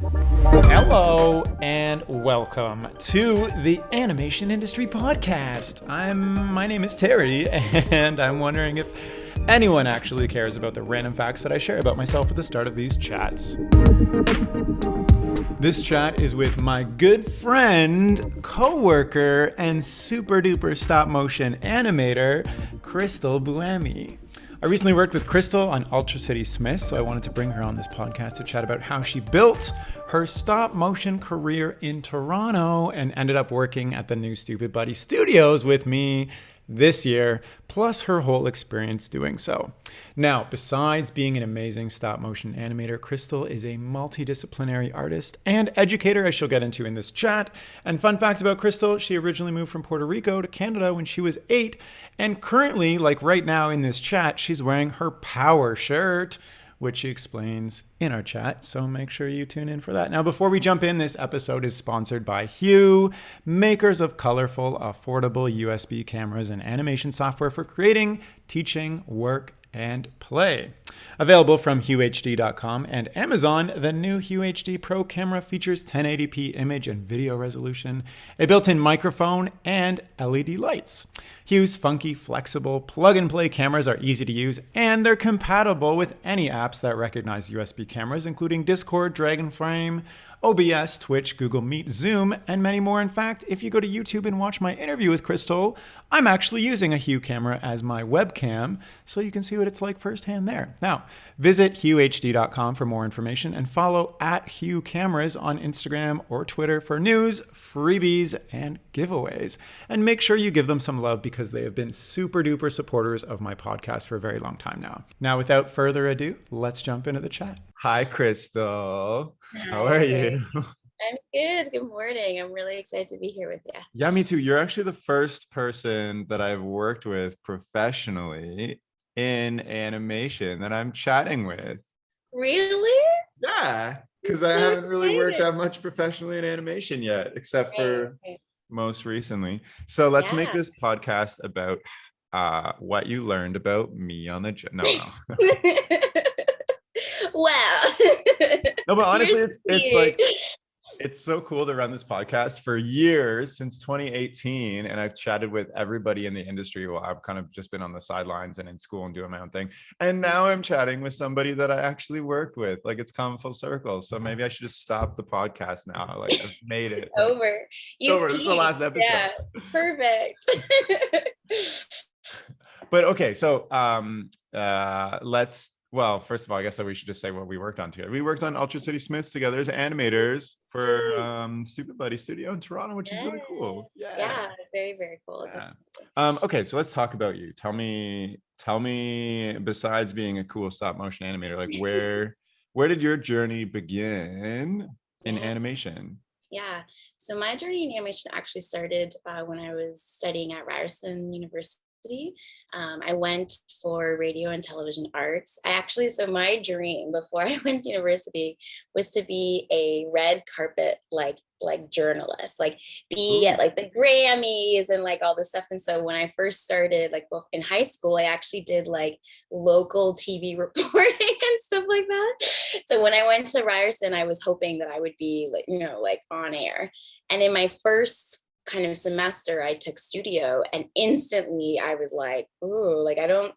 Hello and welcome to the Animation Industry Podcast. My name is Terry, and I'm wondering if anyone actually cares about the random facts that I share about myself at the start of these chats. This chat is with my good friend, co-worker, and super duper stop motion animator, Cristal Buemi. I recently worked with Crystal on Ultra City Smith, so I wanted to bring her on this podcast to chat about how she built her stop motion career in Toronto and ended up working at the new Stupid Buddy Studios with me this year, plus her whole experience doing so. Now, besides being an amazing stop motion animator, Crystal is a multidisciplinary artist and educator, as she'll get into in this chat. And fun facts about Crystal, she originally moved from Puerto Rico to Canada when she was 8, and currently, like right now in this chat, she's wearing her power shirt, which she explains in our chat, so make sure you tune in for that. Now, before we jump in, this episode is sponsored by Hue, makers of colorful, affordable USB cameras and animation software for creating, teaching, work, and play. Available from HueHD.com and Amazon, the new Hue HD Pro camera features 1080p image and video resolution, a built-in microphone, and LED lights. Hue's funky, flexible, plug-and-play cameras are easy to use, and they're compatible with any apps that recognize USB cameras, including Discord, Dragonframe, OBS, Twitch, Google Meet, Zoom, and many more. In fact, if you go to YouTube and watch my interview with Crystal, I'm actually using a Hue camera as my webcam, so you can see what it's like firsthand there. Now, visit HueHD.com for more information and follow @Hue Cameras on Instagram or Twitter for news, freebies, and giveaways. And make sure you give them some love because they have been super duper supporters of my podcast for a very long time now. Now, without further ado, let's jump into the chat. Hi, Crystal. How are you? I'm good. Good morning. I'm really excited to be here with you. Yeah, me too. You're actually the first person that I've worked with professionally in animation that I'm chatting with. Really? Yeah, because I haven't really worked that much professionally in animation yet, except for most recently. So let's make this podcast about what you learned about me on the no. Wow. No, but honestly, it's like it's so cool to run this podcast for years, since 2018, and I've chatted with everybody in the industry while I've kind of just been on the sidelines and in school and doing my own thing. And now I'm chatting with somebody that I actually worked with. Like, it's come full circle. So maybe I should just stop the podcast now. Like, I've made it. Over. This is the last episode. Yeah, perfect. But okay, so well, first of all, I guess that we should just say what we worked on together. We worked on Ultra City Smiths together as animators for Stupid Buddy Studio in Toronto, which is really cool. Yeah, very, very cool. Yeah. Okay, so let's talk about you. Tell me, besides being a cool stop motion animator, like where did your journey begin in animation? Yeah, so my journey in animation actually started when I was studying at Ryerson University. I went for radio and television arts. So my dream before I went to university was to be a red carpet like journalist, like be at like the Grammys and like all this stuff. And so when I first started, like in high school, I actually did like local TV reporting and stuff like that. So when I went to Ryerson, I was hoping that I would be like on air. And in my first kind of semester, I took studio, and instantly I was like, ooh, like I don't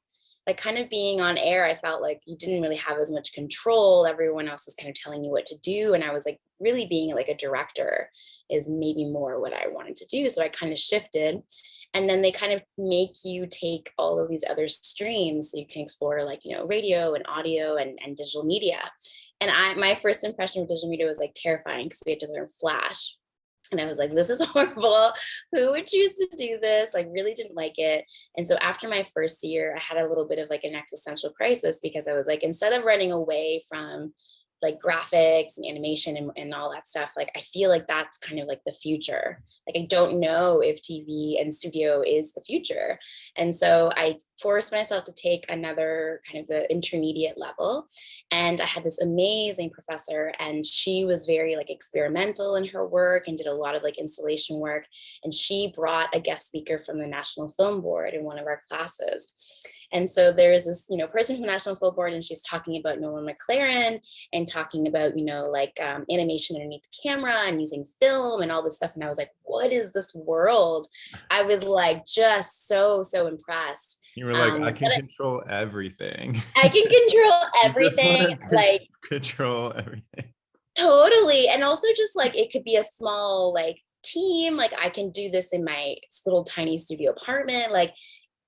like kind of being on air. I felt like you didn't really have as much control. Everyone else is kind of telling you what to do. And I was like, really being like a director is maybe more what I wanted to do. So I kind of shifted. And then they kind of make you take all of these other streams so you can explore like, radio and audio and digital media. And my first impression of digital media was like terrifying because we had to learn Flash. And I was like, this is horrible. Who would choose to do this? Like, really didn't like it. And so after my first year, I had a little bit of like an existential crisis because I was like, instead of running away from like graphics and animation and all that stuff, like I feel like that's kind of like the future. Like I don't know if TV and studio is the future. And so I forced myself to take another kind of the intermediate level. And I had this amazing professor, and she was very like experimental in her work and did a lot of like installation work. And she brought a guest speaker from the National Film Board in one of our classes. And so there's this, person from the National Film Board, and she's talking about Nolan McLaren and talking about, like animation underneath the camera and using film and all this stuff. And I was like, what is this world? I was like, just so impressed. You were like, I can control everything. I can control You just everything. want to Like, control everything. totally. And also just like, it could be a small like team. Like I can do this in my little tiny studio apartment. Like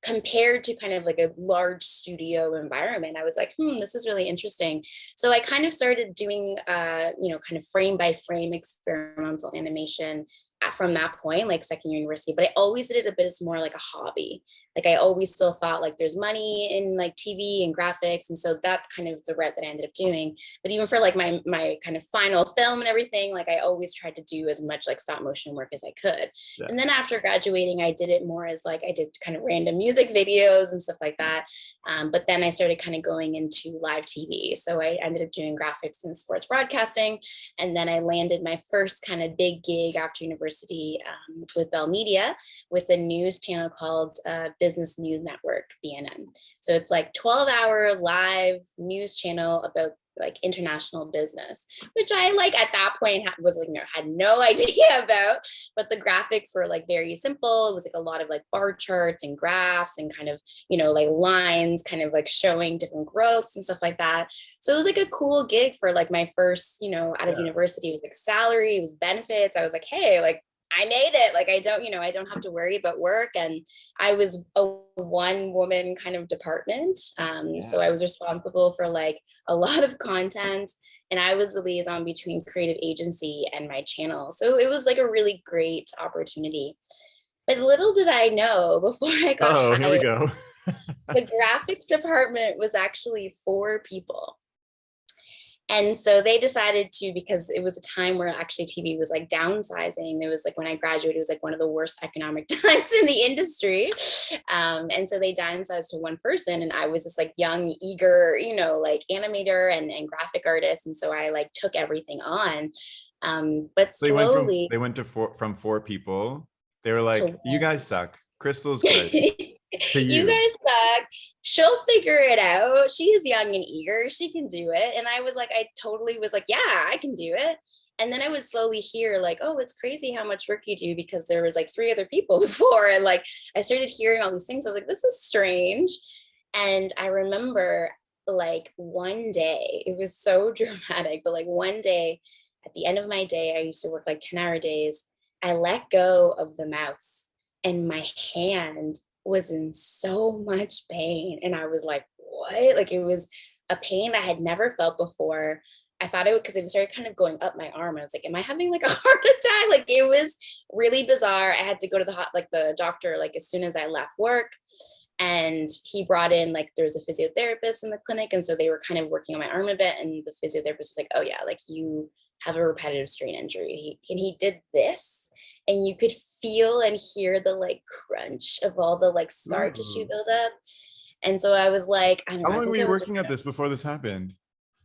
compared to kind of like a large studio environment, I was like, this is really interesting. So I kind of started doing, kind of frame by frame experimental animation from that point, like second year university, but I always did it a bit as more like a hobby. Like I always still thought like there's money in like TV and graphics. And so that's kind of the route that I ended up doing. But even for like my kind of final film and everything, like I always tried to do as much like stop motion work as I could. Yeah. And then after graduating, I did it more as like I did kind of random music videos and stuff like that. But then I started kind of going into live TV. So I ended up doing graphics and sports broadcasting. And then I landed my first kind of big gig after university with Bell Media with a news panel called Business News Network, BNN. So it's like 12-hour live news channel about like international business, which I like at that point was like, had no idea about, but the graphics were like very simple. It was like a lot of like bar charts and graphs and kind of, like lines kind of like showing different growths and stuff like that. So it was like a cool gig for like my first, out of university. It was like salary, it was benefits. I was like, hey, like I made it. Like I don't have to worry about work. And I was a one woman kind of department. So I was responsible for like a lot of content, and I was the liaison between creative agency and my channel. So it was like a really great opportunity. But little did I know before I got hired, here we go. the graphics department was actually 4 people. And so they decided to, because it was a time where actually TV was like downsizing. It was like when I graduated, it was like one of the worst economic times in the industry. And so they downsized to 1 person. And I was this like young, eager, like animator and graphic artist. And so I like took everything on. But slowly they went to from 4 people. They were like, you guys suck. Crystal's good. You guys suck. She'll figure it out. She's young and eager. She can do it. And I was like, I totally was like, yeah, I can do it. And then I would slowly hear like, oh, it's crazy how much work you do, because there was like 3 other people before. And like, I started hearing all these things. I was like, this is strange. And I remember like one day, it was so dramatic, but like one day at the end of my day, I used to work like 10-hour days. I let go of the mouse and my hand was in so much pain. And I was like, what? Like it was a pain I had never felt before. I thought it would, because it started kind of going up my arm. I was like, am I having like a heart attack? Like it was really bizarre. I had to go to the doctor, like as soon as I left work. And he brought in, like, there was a physiotherapist in the clinic. And so they were kind of working on my arm a bit. And the physiotherapist was like, oh yeah, like you have a repetitive strain injury. And he did this, and you could feel and hear the like crunch of all the like scar tissue buildup. And so I was like, I don't know. How long were you working at this before this happened?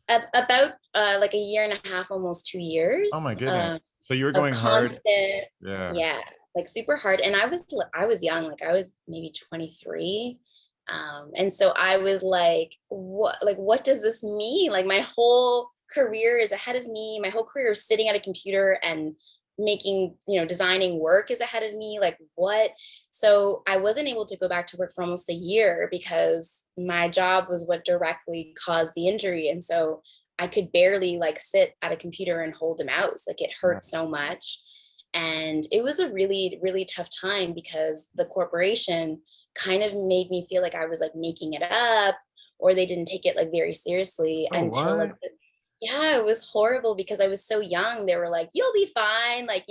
About like a year and a half, almost 2 years. Oh my goodness. So you were going hard. Yeah, like super hard. And I was young, like I was maybe 23. And so I was like, what does this mean? Like my whole career is ahead of me. My whole career is sitting at a computer and making, designing work is ahead of me. Like what? So I wasn't able to go back to work for almost a year because my job was what directly caused the injury. And so I could barely like sit at a computer and hold a mouse. Like it hurt so much. And it was a really, really tough time because the corporation kind of made me feel like I was like making it up, or they didn't take it like very seriously until like, yeah, it was horrible because I was so young. They were like, you'll be fine. Like,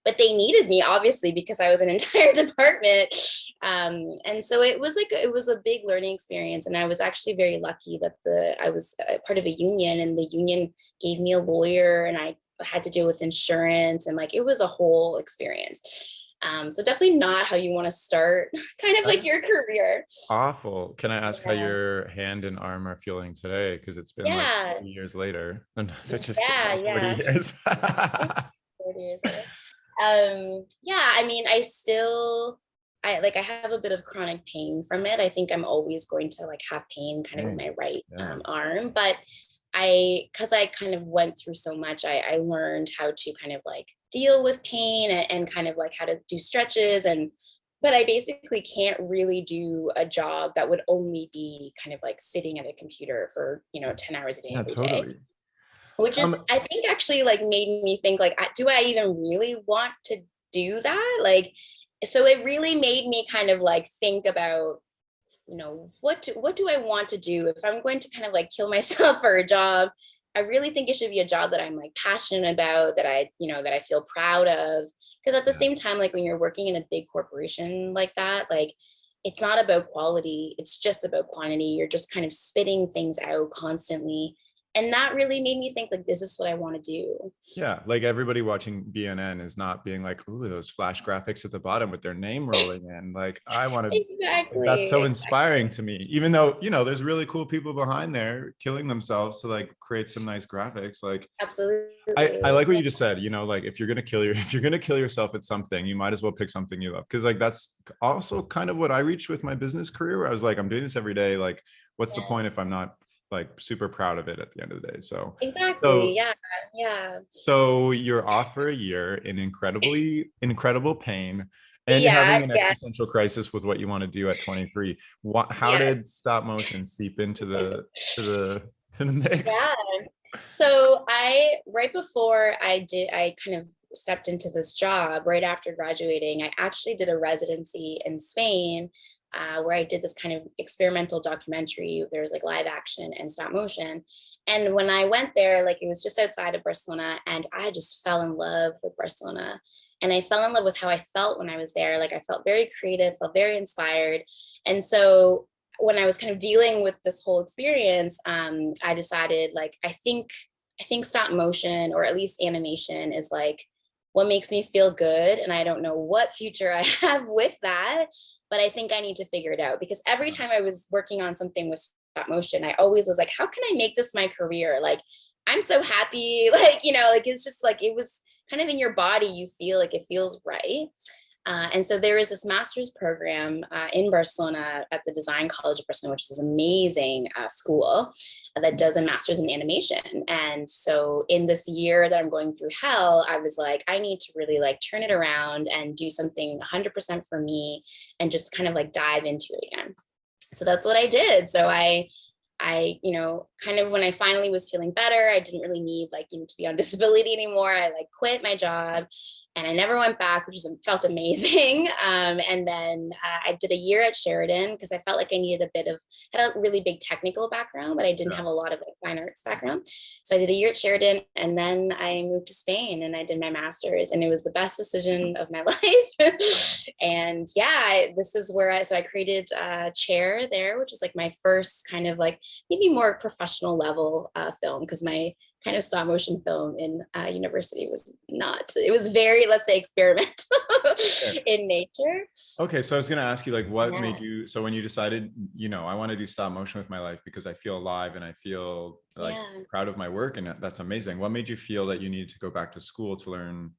but they needed me obviously because I was an entire department. And so it was a big learning experience. And I was actually very lucky that I was part of a union, and the union gave me a lawyer, and I had to deal with insurance, and like, it was a whole experience. So definitely not how you want to start kind of like your career. Awful. Can I ask how your hand and arm are feeling today? Because it's been like 40 years later. That's just 40 years. 40 years later. I mean, I have a bit of chronic pain from it. I think I'm always going to like have pain kind of in my right arm, but because I kind of went through so much, I learned how to kind of like deal with pain and kind of like how to do stretches but I basically can't really do a job that would only be kind of like sitting at a computer for, 10 hours a day Yeah, every day, totally. which is, Um, I think actually like made me think like, do I even really want to do that? Like, so it really made me kind of like think about, what do I want to do if I'm going to kind of like kill myself for a job? I really think it should be a job that I'm like passionate about, that I feel proud of. Because at the yeah. same time, like when you're working in a big corporation like that, like it's not about quality, it's just about quantity. You're just kind of spitting things out constantly. And that really made me think like, this is what I want to do. Yeah, like everybody watching BNN is not being like, "Ooh, those flash graphics at the bottom with their name rolling in." Like, I want to. That's Exactly. so inspiring Exactly. to me. Even though there's really cool people behind there killing themselves to like create some nice graphics. Like, I Absolutely. like what you just said. Like if you're gonna kill if you're gonna kill yourself at something, you might as well pick something you love. Because like that's also kind of what I reached with my business career, where I was like, I'm doing this every day. Like, what's the Yeah. point if I'm not like super proud of it at the end of the day? So, Exactly. so Yeah. Yeah. so you're off for a year in incredible pain and you're Yeah. having an Yeah. existential crisis with what you want to do at 23. How Yeah. did stop motion seep into the mix? Yeah. So right before I kind of stepped into this job right after graduating, I actually did a residency in Spain, where I did this kind of experimental documentary. There was like live action and stop motion. And when I went there, like it was just outside of Barcelona, and I just fell in love with Barcelona. And I fell in love with how I felt when I was there. Like I felt very creative, felt very inspired. And so when I was kind of dealing with this whole experience, I decided like I think stop motion or at least animation is like what makes me feel good, and I don't know what future I have with that, but I think I need to figure it out because every time I was working on something with stop motion, I always was like, how can I make this my career? Like I'm so happy, like like it's just like it was kind of in your body. You feel like it feels right. And so there is this master's program in Barcelona at the Design College of Barcelona, which is an amazing school that does a master's in animation. And so in this year that I'm going through hell, I was like, I need to really like turn it around and do something 100% for me and just kind of like dive into it again. So that's what I did. So I kind of when I finally was feeling better, I didn't really need like, to be on disability anymore. I like quit my job and I never went back, which felt amazing. And then I did a year at Sheridan because I felt like I needed had a really big technical background, but I didn't Yeah. have a lot of like fine arts background. So I did a year at Sheridan and then I moved to Spain and I did my master's and it was the best decision of my life. And yeah, this is where I created a chair there, which is like my first kind of like maybe more professional level film because my kind of stop motion film in university was not. It was very, let's say, experimental Okay. in nature. Okay, so I was gonna ask you like what Yeah. made you so when you decided, I want to do stop motion with my life because I feel alive and I feel like Yeah. proud of my work and that's amazing. What made you feel that you needed to go back to school to learn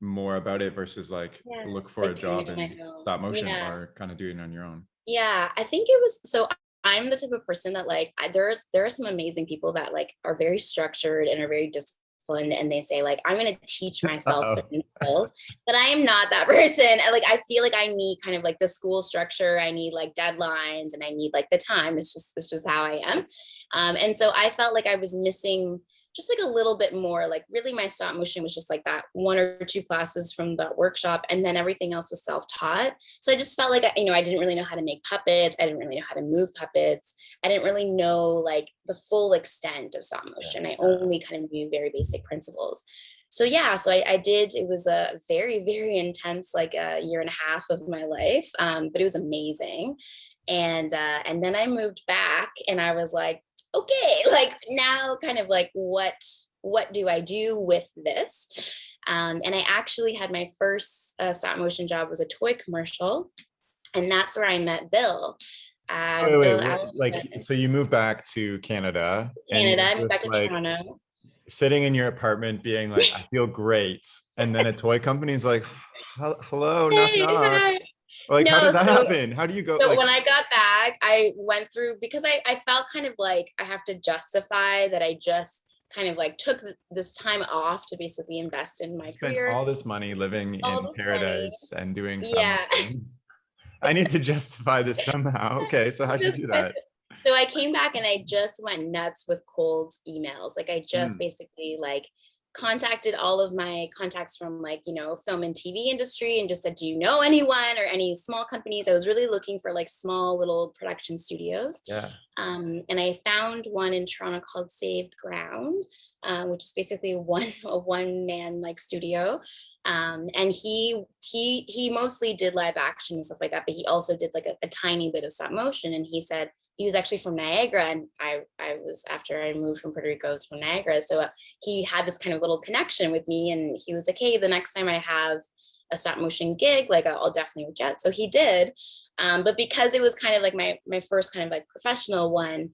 more about it versus like Yeah. look for a Like doing job it on my in own. stop motion Yeah. or kind of doing it on your own? Yeah, I think it was so I'm the type of person that like there are some amazing people that like are very structured and are very disciplined and they say like I'm going to teach myself Uh-oh. certain skills, but I am not that person. I feel like I need kind of like the school structure, I need like deadlines and I need like the time. It's just how I am. And so I felt like I was missing just like a little bit more. Like really my stop motion was just like that one or two classes from that workshop and then everything else was self-taught. So I just felt like I didn't really know how to make puppets, I didn't really know how to move puppets, I didn't really know like the full extent of stop motion, I Yeah. only kind of knew very basic principles. So yeah, so I did. It was a very, very intense, like a year and a half of my life, but it was amazing. And then I moved back, and I was like, okay, like now, kind of like what do I do with this? And I actually had my first stop motion job was a toy commercial, and that's where I met Bill. Wait, Bill what, like, Allison, so you moved back to Canada and Canada. you're I moved back just to like Toronto. sitting in your apartment being like, I feel great. And then a toy company is like, hello, knock, Hey, knock. hi. Like, how No, did that so happen? How do you go so like, when I got back, I went through because I felt kind of like I have to justify that I just kind of like took this time off to basically invest in you my spent career, all this money living all in this money. paradise and doing stop Yeah. motion? I need to justify this somehow. Okay, so how'd you Just do that? so I came back and I just went nuts with cold emails. Like I just Mm, basically like contacted all of my contacts from like, film and TV industry and just said, do you know anyone or any small companies? I was really looking for like small little production studios. yeah. And I found one in Toronto called Saved Ground, which is basically a one man like studio. And he mostly did live action and stuff like that, but he also did like a tiny bit of stop motion. And he said he was actually from Niagara, and I was after I moved from Puerto Rico, I was from Niagara, so he had this kind of little connection with me, and he was like, hey, the next time I have a stop motion gig, like I'll definitely reach out. So he did. But because it was kind of like my first kind of like professional one,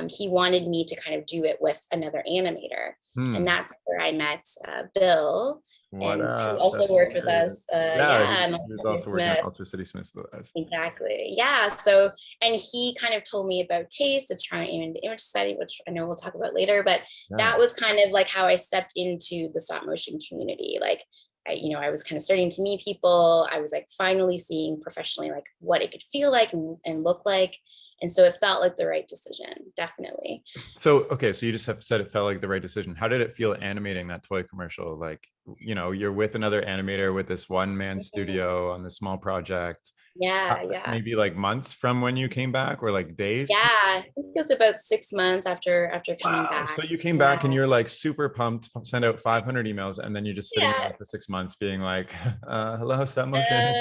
he wanted me to kind of do it with another animator. And Hmm. that's where I met Bill. What And he up? also That's worked with hilarious. us. Yeah, Yeah, and he was Steve also working at Smith. Ultra City Smith with us. Exactly. Yeah. So, and he kind of told me about TAIS, the Toronto Image Society, which I know we'll talk about later, but Yeah. that was kind of like how I stepped into the stop motion community. Like, I was kind of starting to meet people. I was like finally seeing professionally like what it could feel like and look like. And so it felt like the right decision, definitely. So, okay, so you just have said it felt like the right decision. How did it feel animating that toy commercial? Like, you're with another animator with this one man Mhm. studio on this small project. Yeah, yeah. Maybe like months from when you came back, or like days? Yeah. I think it was about 6 months after coming Wow. back. So you came Yeah. back and you're like super pumped, send out 500 emails, and then you're just sitting Yeah. down for 6 months being like, hello, stop motion.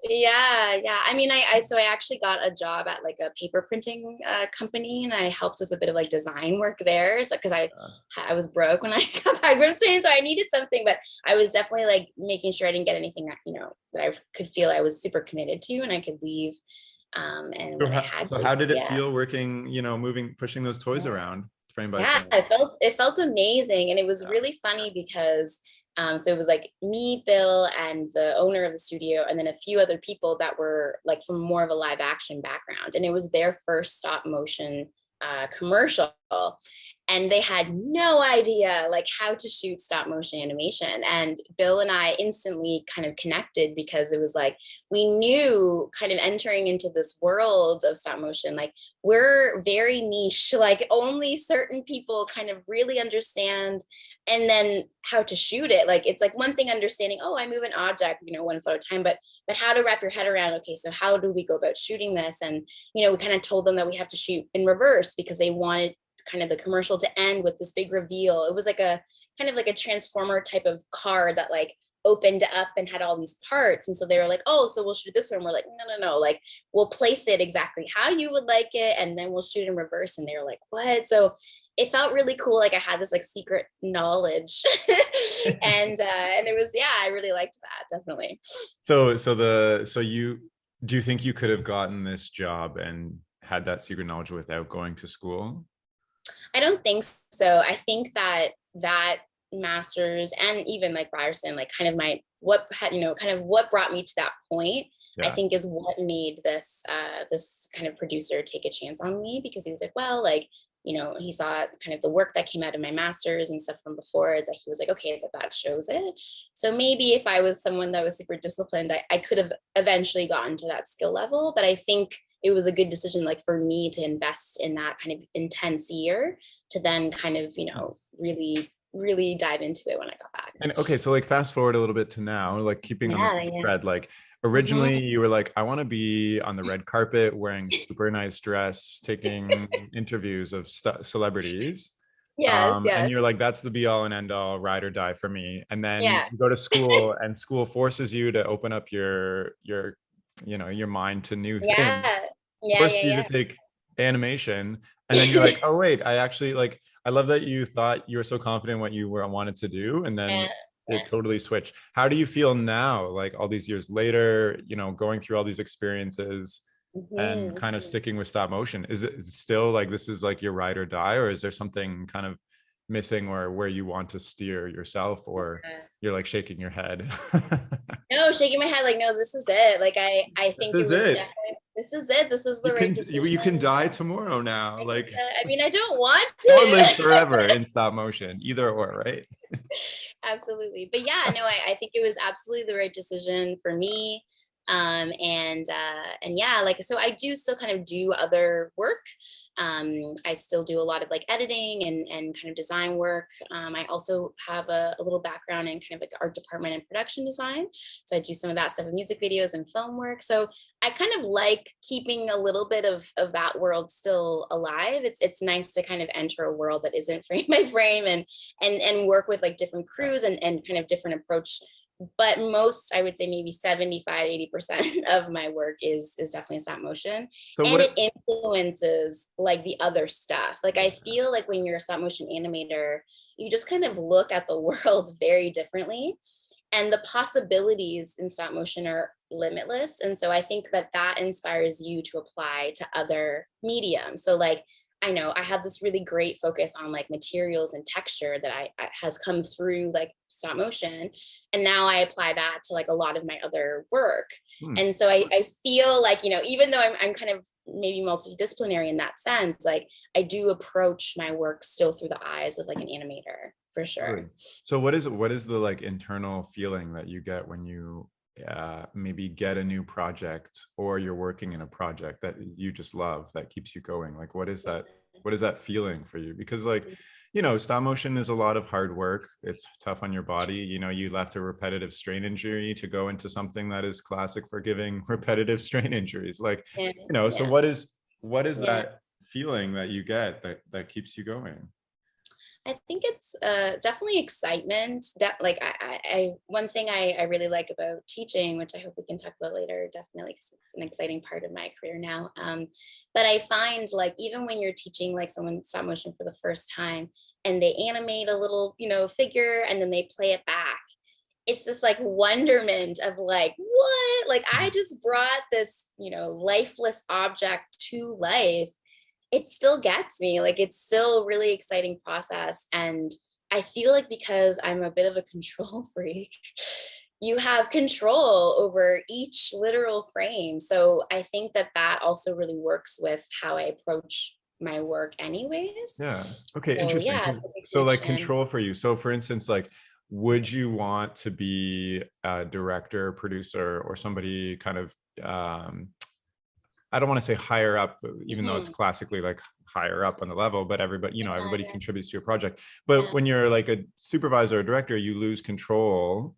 Yeah, yeah. I mean, I actually got a job at like a paper printing company, and I helped with a bit of like design work there. So because I was broke when I got back from Spain, so I needed something, but I was definitely like making sure I didn't get anything that that I could feel I was super committed to, and I could leave. And So when I how, had so to, how did it yeah. feel working, moving, pushing those toys around frame by Yeah, frame? it felt amazing, and it was Yeah. really funny because so it was like me, Bill, and the owner of the studio, and then a few other people that were like from more of a live action background, and it was their first stop motion commercial, and they had no idea like how to shoot stop motion animation. And Bill and I instantly kind of connected because it was like we knew kind of entering into this world of stop motion, like we're very niche, like only certain people kind of really understand, and then how to shoot it. Like it's like one thing understanding, oh, I move an object, one photo at a time, but how to wrap your head around, okay, so how do we go about shooting this? And we kind of told them that we have to shoot in reverse because they wanted kind of the commercial to end with this big reveal. It was like a kind of like a transformer type of car that like opened up and had all these parts. And so they were like, oh, so we'll shoot this one. We're like, no, like we'll place it exactly how you would like it, and then we'll shoot in reverse. And they were like, what? So it felt really cool. Like I had this like secret knowledge. And it was, yeah, I really liked that, definitely. So you do you think you could have gotten this job and had that secret knowledge without going to school? I don't think so. I think that master's and even like Ryerson, like kind of what had, kind of what brought me to that point, I Yeah. think is what made this kind of producer take a chance on me, because he was like, well, like, he saw kind of the work that came out of my master's and stuff from before, that he was like, okay, that shows it. So maybe if I was someone that was super disciplined, I could have eventually gotten to that skill level. But I think it was a good decision, like for me to invest in that kind of intense year to then kind of, Nice. really, really dive into it when I got back. And okay, so like fast forward a little bit to now, like keeping on the Yeah, same yeah. thread, like Hmm. originally you were like, I want to be on the red carpet wearing super nice dress, taking interviews of celebrities. Yes, And yes. you're like, that's the be all and end all, ride or die for me. And then Yeah. you go to school and school forces you to open up your mind to new things, Yeah. Yeah, forced yeah, you to yeah. take animation, and then you're like, oh wait, I actually like, I love that you thought you were so confident in what you were wanted to do, and then Yeah. it Yeah. totally switched. How do you feel now, like all these years later, going through all these experiences and kind of Mhm. sticking with stop motion? Is it still like this is like your ride or die, or is there something kind of missing, or where you want to steer yourself, or Yeah. you're like shaking your head? No, shaking my head like, no, this is it. Like I This think it is was it. definitely, this is it. This is the right You can decision. die tomorrow now, like, I mean, I don't want or live to. forever in stop motion, either or, right? Absolutely. But yeah, no, I think it was absolutely the right decision for me. And yeah, like, so I do still kind of do other work. I still do a lot of like editing and kind of design work. I also have a little background in kind of like art department and production design. So I do some of that stuff with music videos and film work. So I kind of like keeping a little bit of that world still alive. It's nice to kind of enter a world that isn't frame by frame, and work with like different crews and kind of different approach. But most, I would say maybe 75-80% of my work is definitely stop motion. So And it what? influences like the other stuff. Like I feel like when you're a stop motion animator, you just kind of look at the world very differently, and the possibilities in stop motion are limitless. And so I think that that inspires you to apply to other mediums. So like, I know I have this really great focus on like materials and texture that I has come through like stop motion, and now I apply that to like a lot of my other work. Hmm. And so I feel like, even though I'm kind of maybe multidisciplinary in that sense, like I do approach my work still through the eyes of like an animator for Totally. sure. So what is the like internal feeling that you get when you maybe get a new project, or you're working in a project that you just love, that keeps you going? Like, what is that feeling for you? Because like, stop motion is a lot of hard work. It's tough on your body. You left a repetitive strain injury to go into something that is classic for giving repetitive strain injuries. Like, Yeah, so yeah, what is yeah. that feeling that you get that keeps you going? I think it's definitely excitement. Like one thing I really like about teaching, which I hope we can talk about later, definitely because it's an exciting part of my career now. But I find like even when you're teaching like someone stop motion for the first time, and they animate a little, figure, and then they play it back, it's this like wonderment of like, what? Like I just brought this, lifeless object to life. It still gets me. Like it's still a really exciting process. And I feel like because I'm a bit of a control freak, you have control over each literal frame. So I think that that also really works with how I approach my work anyways. Yeah. Okay. So Interesting. yeah, it's a big So like connection. control for you. So for instance, like, would you want to be a director, producer, or somebody kind of, I don't want to say higher up, even though it's Mhm. classically like higher up on the level, but everybody, Yeah, everybody yeah, contributes to your project. But yeah. when you're like a supervisor or director, you lose control.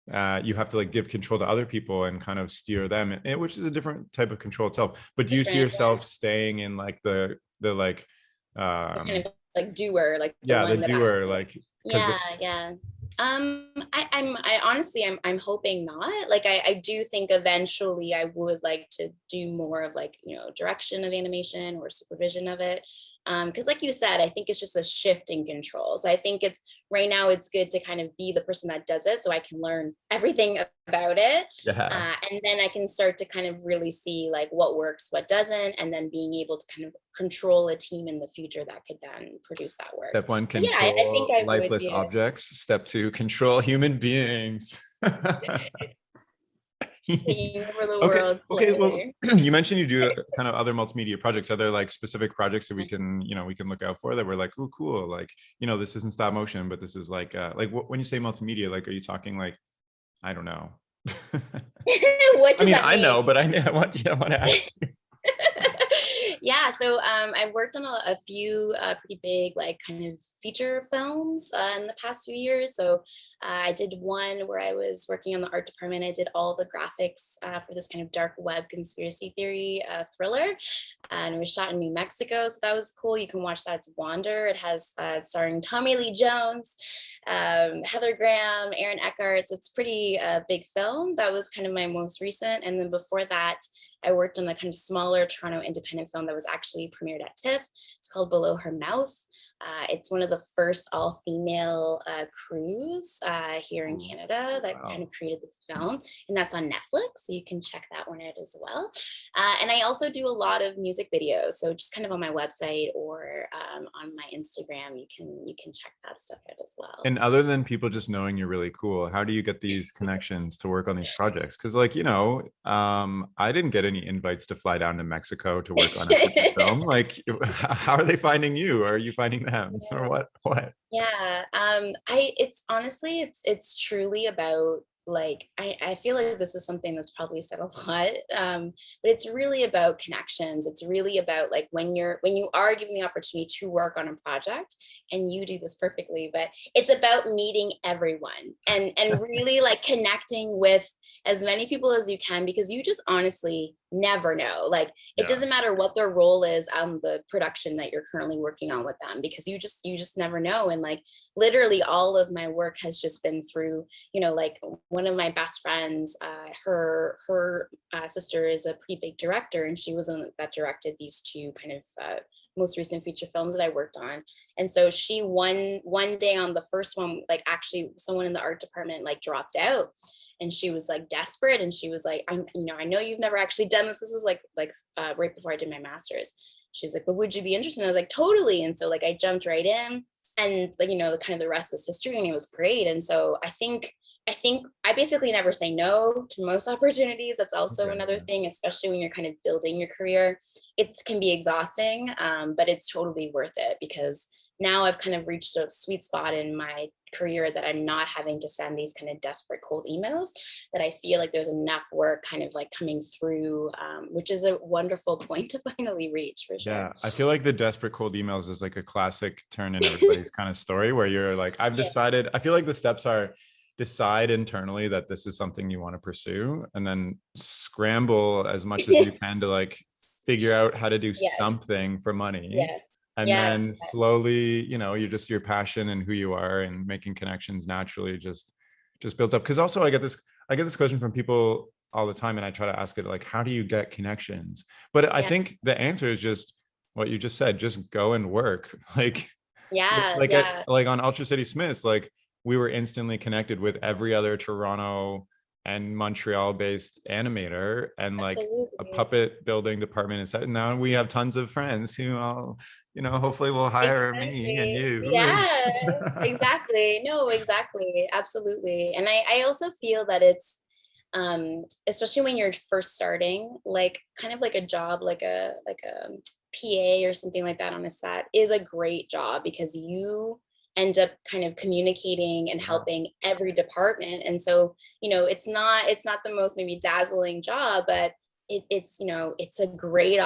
You have to like give control to other people and kind of steer them, which is a different type of control itself. But do you see Different, yeah. yourself staying in like the like, The kind um of like doer, like the yeah, the one that doer, actually, like, because yeah, yeah. I honestly, I'm hoping not. Like, I do think eventually I would like to do more of like, direction of animation or supervision of it. Because like you said, I think it's just a shift in control. So I think it's right now it's good to kind of be the person that does it so I can learn everything about it. yeah, And then I can start to kind of really see like what works, what doesn't, and then being able to kind of control a team in the future that could then produce that work. step one, So yeah, I think control I would lifeless be. objects. Step two, control human beings. Taking over the Okay. world Okay. Well, slowly. you mentioned you do kind of other multimedia projects. Are there like specific projects that we can look out for, that we're like, oh, cool. Like, this isn't stop motion, but this is like, when you say multimedia, like, are you talking like, I don't know. What I does mean, that I mean? know, but I want to ask you. Yeah, so I've worked on a few pretty big like kind of feature films in the past few years. So I did one where I was working on the art department. I did all the graphics for this kind of dark web conspiracy theory thriller, and it was shot in New Mexico. So that was cool. You can watch that. It's Wander. It has starring Tommy Lee Jones, Heather Graham, Aaron Eckhart. So it's pretty big film. That was kind of my most recent. And then before that, I worked on the kind of smaller Toronto independent film that was actually premiered at TIFF. It's called Below Her Mouth. It's one of the first all-female crews here in Canada that kind of created this film, and that's on Netflix, so you can check that one out as well. And I also do a lot of music videos, so just kind of on my website or on my Instagram, you can check that stuff out as well. And other than people just knowing you're really cool, how do you get these connections to work on these projects? Because, like, I didn't get any invites to fly down to Mexico to work on a feature film. Like, how are they finding you? Or are you finding them? Yeah. Or what? Yeah, it's honestly, it's truly about, like, I feel like this is something that's probably said a lot, but it's really about connections. It's really about, like, when you are given the opportunity to work on a project, and you do this perfectly, but it's about meeting everyone and really, like, connecting with as many people as you can, because you just honestly never know. Like, it Yeah. doesn't matter what their role is on the production that you're currently working on with them, because you just never know. And, like, literally all of my work has just been through, like, one of my best friends, her sister is a pretty big director, and she was the one that directed these two kind of most recent feature films that I worked on. And so she one day on the first one, like, actually someone in the art department, like, dropped out, and she was, like, desperate, and she was like, I know you've never actually done this. This was like right before I did my master's. She was like, but would you be interested? And I was like, totally. And so, like, I jumped right in, and, like, kind of the rest was history, and it was great. And so I think I basically never say no to most opportunities. That's also another thing, especially when you're kind of building your career. It can be exhausting, but it's totally worth it, because now I've kind of reached a sweet spot in my career that I'm not having to send these kind of desperate cold emails, that I feel like there's enough work kind of, like, coming through, which is a wonderful point to finally reach, for sure. Yeah, I feel like the desperate cold emails is like a classic turn in everybody's kind of story, where you're like, I've decided. I feel like the steps are: decide internally that this is something you want to pursue, and then scramble as much as you can to, like, figure out how to do something for money. Yes. And then slowly, you're just, your passion and who you are and making connections naturally just builds up. Because also I get this question from people all the time, and I try to ask it, like, how do you get connections? But I think the answer is just what you just said: just go and work. Like, like on Ultra City Smiths, like, we were instantly connected with every other Toronto and Montreal based animator, and, like, a puppet building department. And now we have tons of friends who all, hopefully will hire me and you. Yeah, exactly. No, exactly. Absolutely. And I also feel that it's, especially when you're first starting, like, kind of like a job, like a PA or something like that on a set is a great job, because you end up kind of communicating and helping every department. And so, it's not the most maybe dazzling job, but it's a great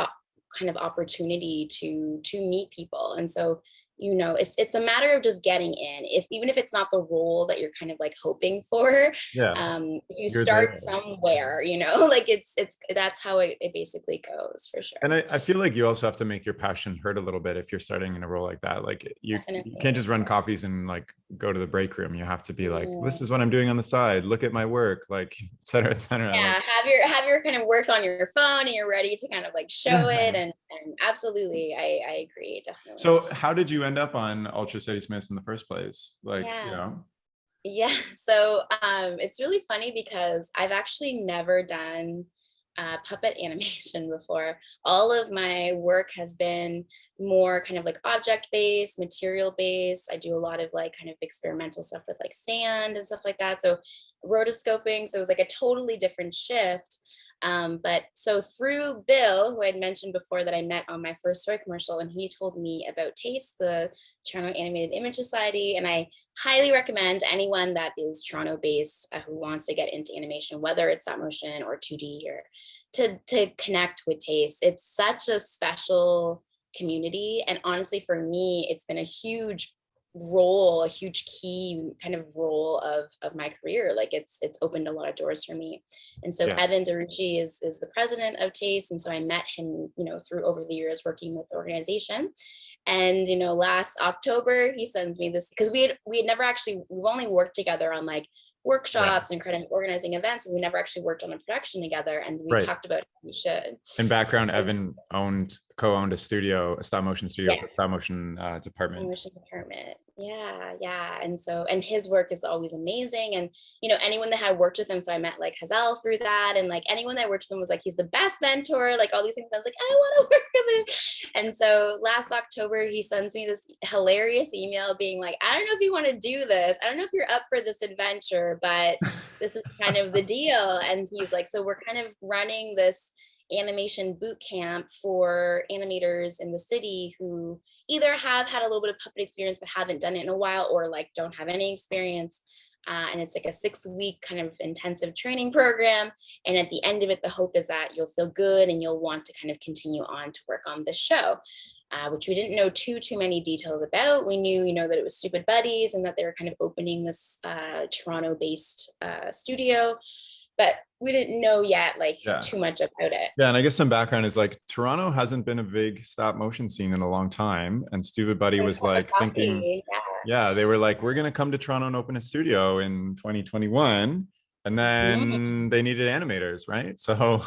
kind of opportunity to meet people. And so, it's a matter of just getting in, even if it's not the role that you're kind of, like, hoping for. You start somewhere, like, it's that's how it basically goes, for sure. And I feel like you also have to make your passion heard a little bit if you're starting in a role like that. Like, you can't just run coffees and, like, go to the break room. You have to be like, this is what I'm doing on the side, look at my work, like, et cetera, et cetera. Yeah, like, have your kind of work on your phone, and you're ready to kind of, like, show it. And absolutely, I agree, definitely. So how did you end up on Ultra City Smiths in the first place? Like, Yeah, so it's really funny, because I've actually never done puppet animation before. All of my work has been more kind of, like, object based, material based. I do a lot of, like, kind of experimental stuff with, like, sand and stuff like that. So rotoscoping. So it was, like, a totally different shift. But so through Bill, who I'd mentioned before, that I met on my first toy commercial, and he told me about TAIS, the Toronto Animated Image Society, and I highly recommend anyone that is Toronto based who wants to get into animation, whether it's stop motion or 2D, or to connect with TAIS. It's such a special community, and honestly, for me, it's been a huge key kind of role of my career. Like, it's opened a lot of doors for me. And so Evan DeRucci is the president of TAIS, and so I met him through over the years working with the organization. And last October he sends me this, because we had never actually, we've only worked together on, like, workshops and kind of organizing events. We never actually worked on a production together, and we Right. talked about how we should. In background, Evan co-owned a studio, a stop motion studio, Yeah. stop motion department. Promotion department. Yeah. And his work is always amazing. And anyone that had worked with him, so I met like Hazel through that, and like anyone that worked with him was like, he's the best mentor, like all these things. I was like, I want to work with him. And so last October, he sends me this hilarious email being like, I don't know if you want to do this. I don't know if you're up for this adventure, but this is kind of the deal. And he's like, so we're kind of running this animation boot camp for animators in the city who either have had a little bit of puppet experience but haven't done it in a while, or like don't have any experience. And it's like a 6-week kind of intensive training program. And at the end of it, the hope is that you'll feel good and you'll want to kind of continue on to work on this show, which we didn't know too many details about. We knew, that it was Stupid Buddies and that they were kind of opening this Toronto-based studio, but we didn't know yet too much about it. Yeah, and I guess some background is like Toronto hasn't been a big stop motion scene in a long time, and Stupid Buddy was like thinking, they were like, we're gonna come to Toronto and open a studio in 2021, and then they needed animators, right? So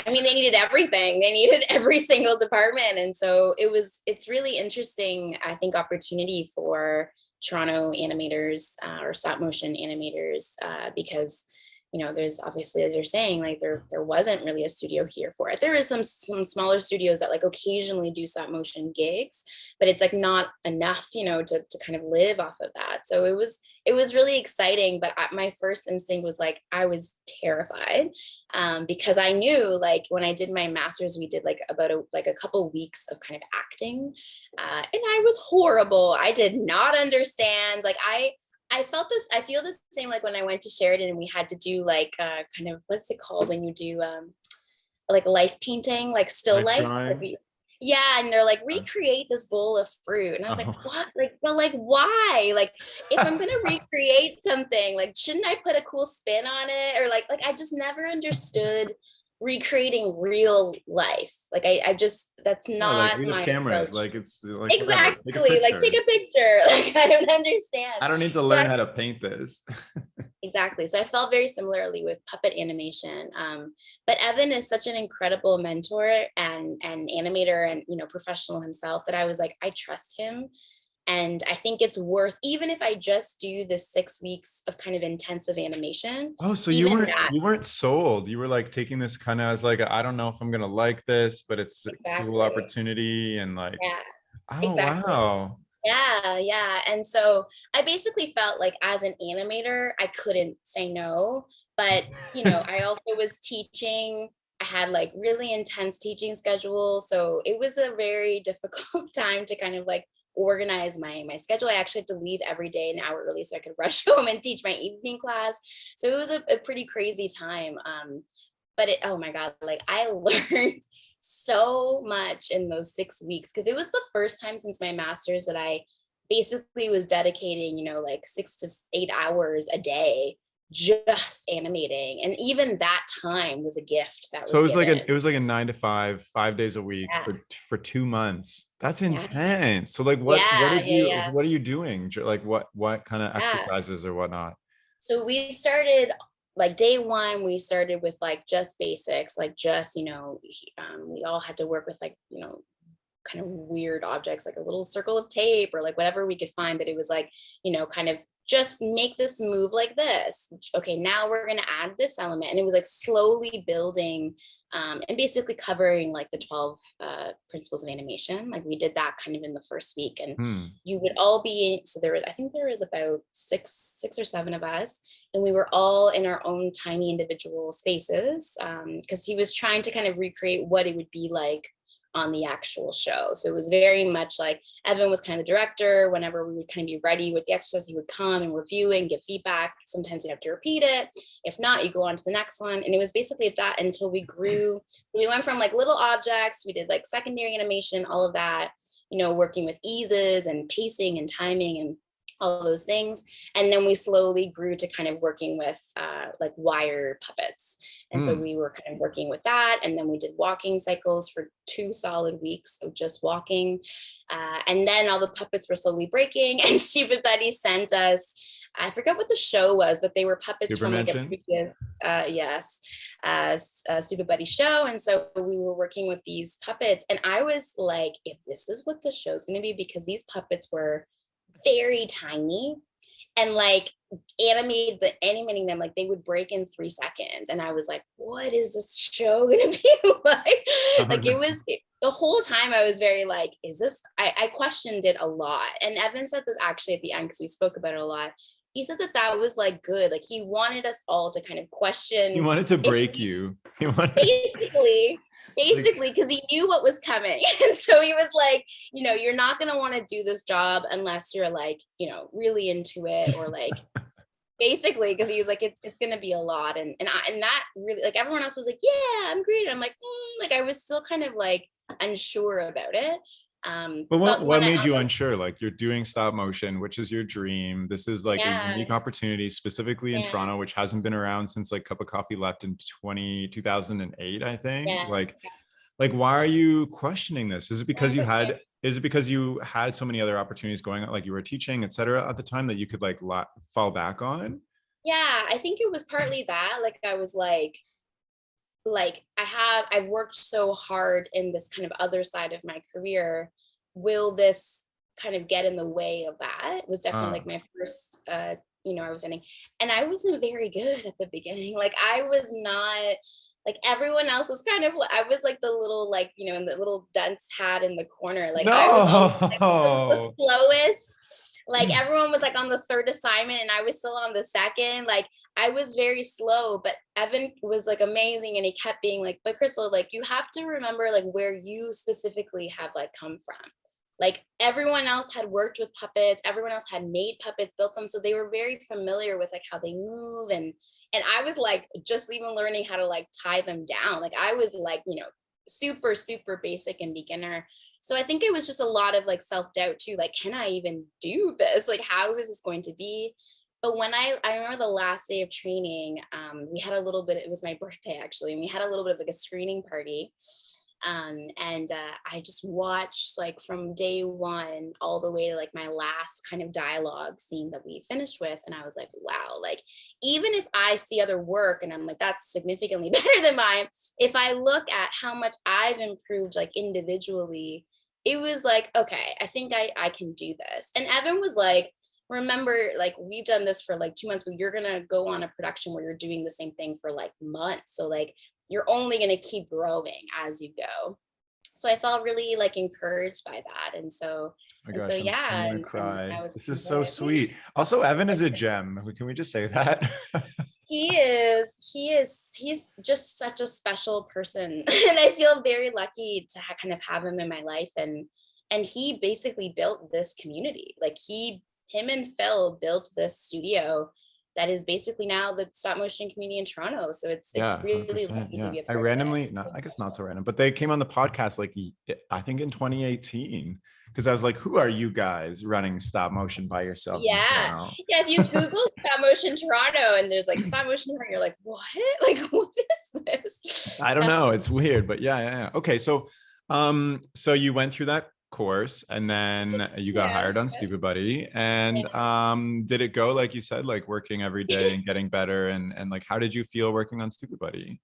I mean, they needed everything. They needed every single department, and so it's really interesting, I think, opportunity for Toronto animators or stop motion animators because there's obviously, as you're saying, like there wasn't really a studio here for it. There is some smaller studios that like occasionally do stop motion gigs, but it's like not enough, to kind of live off of that. So it was really exciting, but my first instinct was like, I was terrified because I knew, like, when I did my master's, we did like about a couple weeks of kind of acting, and I was horrible. I did not understand. Like I feel the same like when I went to Sheridan and we had to do like kind of, what's it called when you do like life painting, like still life. Yeah, and they're like, recreate this bowl of fruit. And I was like, what? Like, but like, why? Like, if I'm gonna recreate something, like, shouldn't I put a cool spin on it? Or like I just never understood recreating real life. Like I just, that's not like, my cameras approach. Like it's like Exactly, like take a picture. Like I don't understand. I don't need to learn how to paint this. Exactly. So I felt very similarly with puppet animation. But Evan is such an incredible mentor and animator and professional himself that I was like, I trust him. And I think it's worth, even if I just do the 6 weeks of kind of intensive animation. Oh, so you weren't sold. You were like taking this kind of as like, I don't know if I'm gonna like this, but it's a cool opportunity and like, wow. Yeah. And so I basically felt like as an animator, I couldn't say no, but I also was teaching. I had like really intense teaching schedule. So it was a very difficult time to kind of like organize my schedule. I actually had to leave every day an hour early so I could rush home and teach my evening class. So it was a pretty crazy time. But oh my God, like I learned so much in those 6 weeks because it was the first time since my master's that I basically was dedicating, like 6 to 8 hours a day just animating, and even that time was a gift. That was so it was like a 9 to 5, 5 days a week for 2 months. That's intense. So like what are you doing? Like what kind of exercises or whatnot? So we started like day one, we started with like just basics, like just we all had to work with like kind of weird objects like a little circle of tape or like whatever we could find, but it was like kind of just make this move like this. Okay, now we're going to add this element, and it was like slowly building and basically covering like the 12 principles of animation. Like we did that kind of in the first week, and you would all be, so I think there was about six or seven of us, and we were all in our own tiny individual spaces because he was trying to kind of recreate what it would be like on the actual show. So it was very much like Evan was kind of the director. Whenever we would kind of be ready with the exercise, he would come and review it and give feedback. Sometimes you'd have to repeat it. If not, you go on to the next one. And it was basically that until we grew. We went from like little objects, we did like secondary animation, all of that, working with eases and pacing and timing and all those things. And then we slowly grew to kind of working with like wire puppets. And so we were kind of working with that. And then we did walking cycles for 2 solid weeks of just walking. And then all the puppets were slowly breaking, and Stupid Buddy sent us, I forgot what the show was, but they were puppets Super from like a Mention? previous, Stupid Buddy show. And so we were working with these puppets, and I was like, if this is what the show's going to be, because these puppets were very tiny, and like animating them, like they would break in 3 seconds. And I was like, what is this show gonna be like? Oh, Like no. it was the whole time I was very like, is this, I questioned it a lot. And Evan said that actually at the end, because we spoke about it a lot, he said that that was like good. Like he wanted us all to kind of He question wanted to if break you. He wanted basically like, because he knew what was coming. And so he was like, you're not going to want to do this job unless you're like, really into it, or like basically, because he was like, it's going to be a lot. And that really, like, everyone else was like, yeah, I'm great. I'm like, like I was still kind of like unsure about it. but But what when made you unsure? Like, you're doing stop motion, which is your dream. This is like a yeah, unique opportunity, specifically in yeah, Toronto, which hasn't been around since like Cup of Coffee left in 2008, I think. yeah, Like, why are you questioning this? Is it because that's you okay. had, is it because you had so many other opportunities going on, like you were teaching, et cetera, at the time, that you could like fall back on? Yeah, I think it was partly that. Like I was like I've worked so hard in this kind of other side of my career. Will this kind of get in the way of that? It was definitely Uh, like my first I was ending, and I wasn't very good at the beginning. Like I was not, like everyone else was kind of, I was like the little, like, in the little dunce hat in the corner. Like I was always like the no. slowest. Like everyone was like on the third assignment and I was still on the second. Like I was very slow, but Evan was like amazing, and he kept being like, but Crystal, like you have to remember like where you specifically have like come from. Like everyone else had worked with puppets, everyone else had made puppets, built them, so they were very familiar with like how they move. And I was like just even learning how to like tie them down. Like I was like, super super basic and beginner. So I think it was just a lot of like self-doubt too, like, can I even do this? Like how is this going to be? But when I remember the last day of training, we had a little bit, it was my birthday actually, and we had a little bit of like a screening party. And I just watched like from day one all the way to like my last kind of dialogue scene that we finished with. And I was like, wow, like even if I see other work and I'm like, that's significantly better than mine, if I look at how much I've improved like individually, it was like, okay, I think I can do this. And Evan was like, remember, like we've done this for like 2 months, but you're gonna go on a production where you're doing the same thing for like months. So like you're only going to keep growing as you go. So I felt really like encouraged by that. And so, Oh my gosh, I'm yeah, gonna and cry. that was This kind is of so it. sweet. Also, Evan is a gem. Can we just say that? He's just such a special person. And I feel very lucky to kind of have him in my life. And he basically built this community. Like him and Phil built this studio that is basically now the stop motion community in Toronto. So it's Yeah, really 100%. lucky to Yeah. be a I part of it. randomly, not, I guess not so random, but they came on the podcast like I think in 2018, because I was like, who are you guys running stop motion by yourselves in Yeah. Toronto? Yeah. If you Google stop motion Toronto and there's like stop motion Toronto, you're like, what? Like, what is this? I don't That's know. It's weird, but yeah. Okay, so you went through that course and then you got yeah. hired on Stupid Buddy. And did it go like you said, like working every day and getting better? And like, how did you feel working on Stupid Buddy?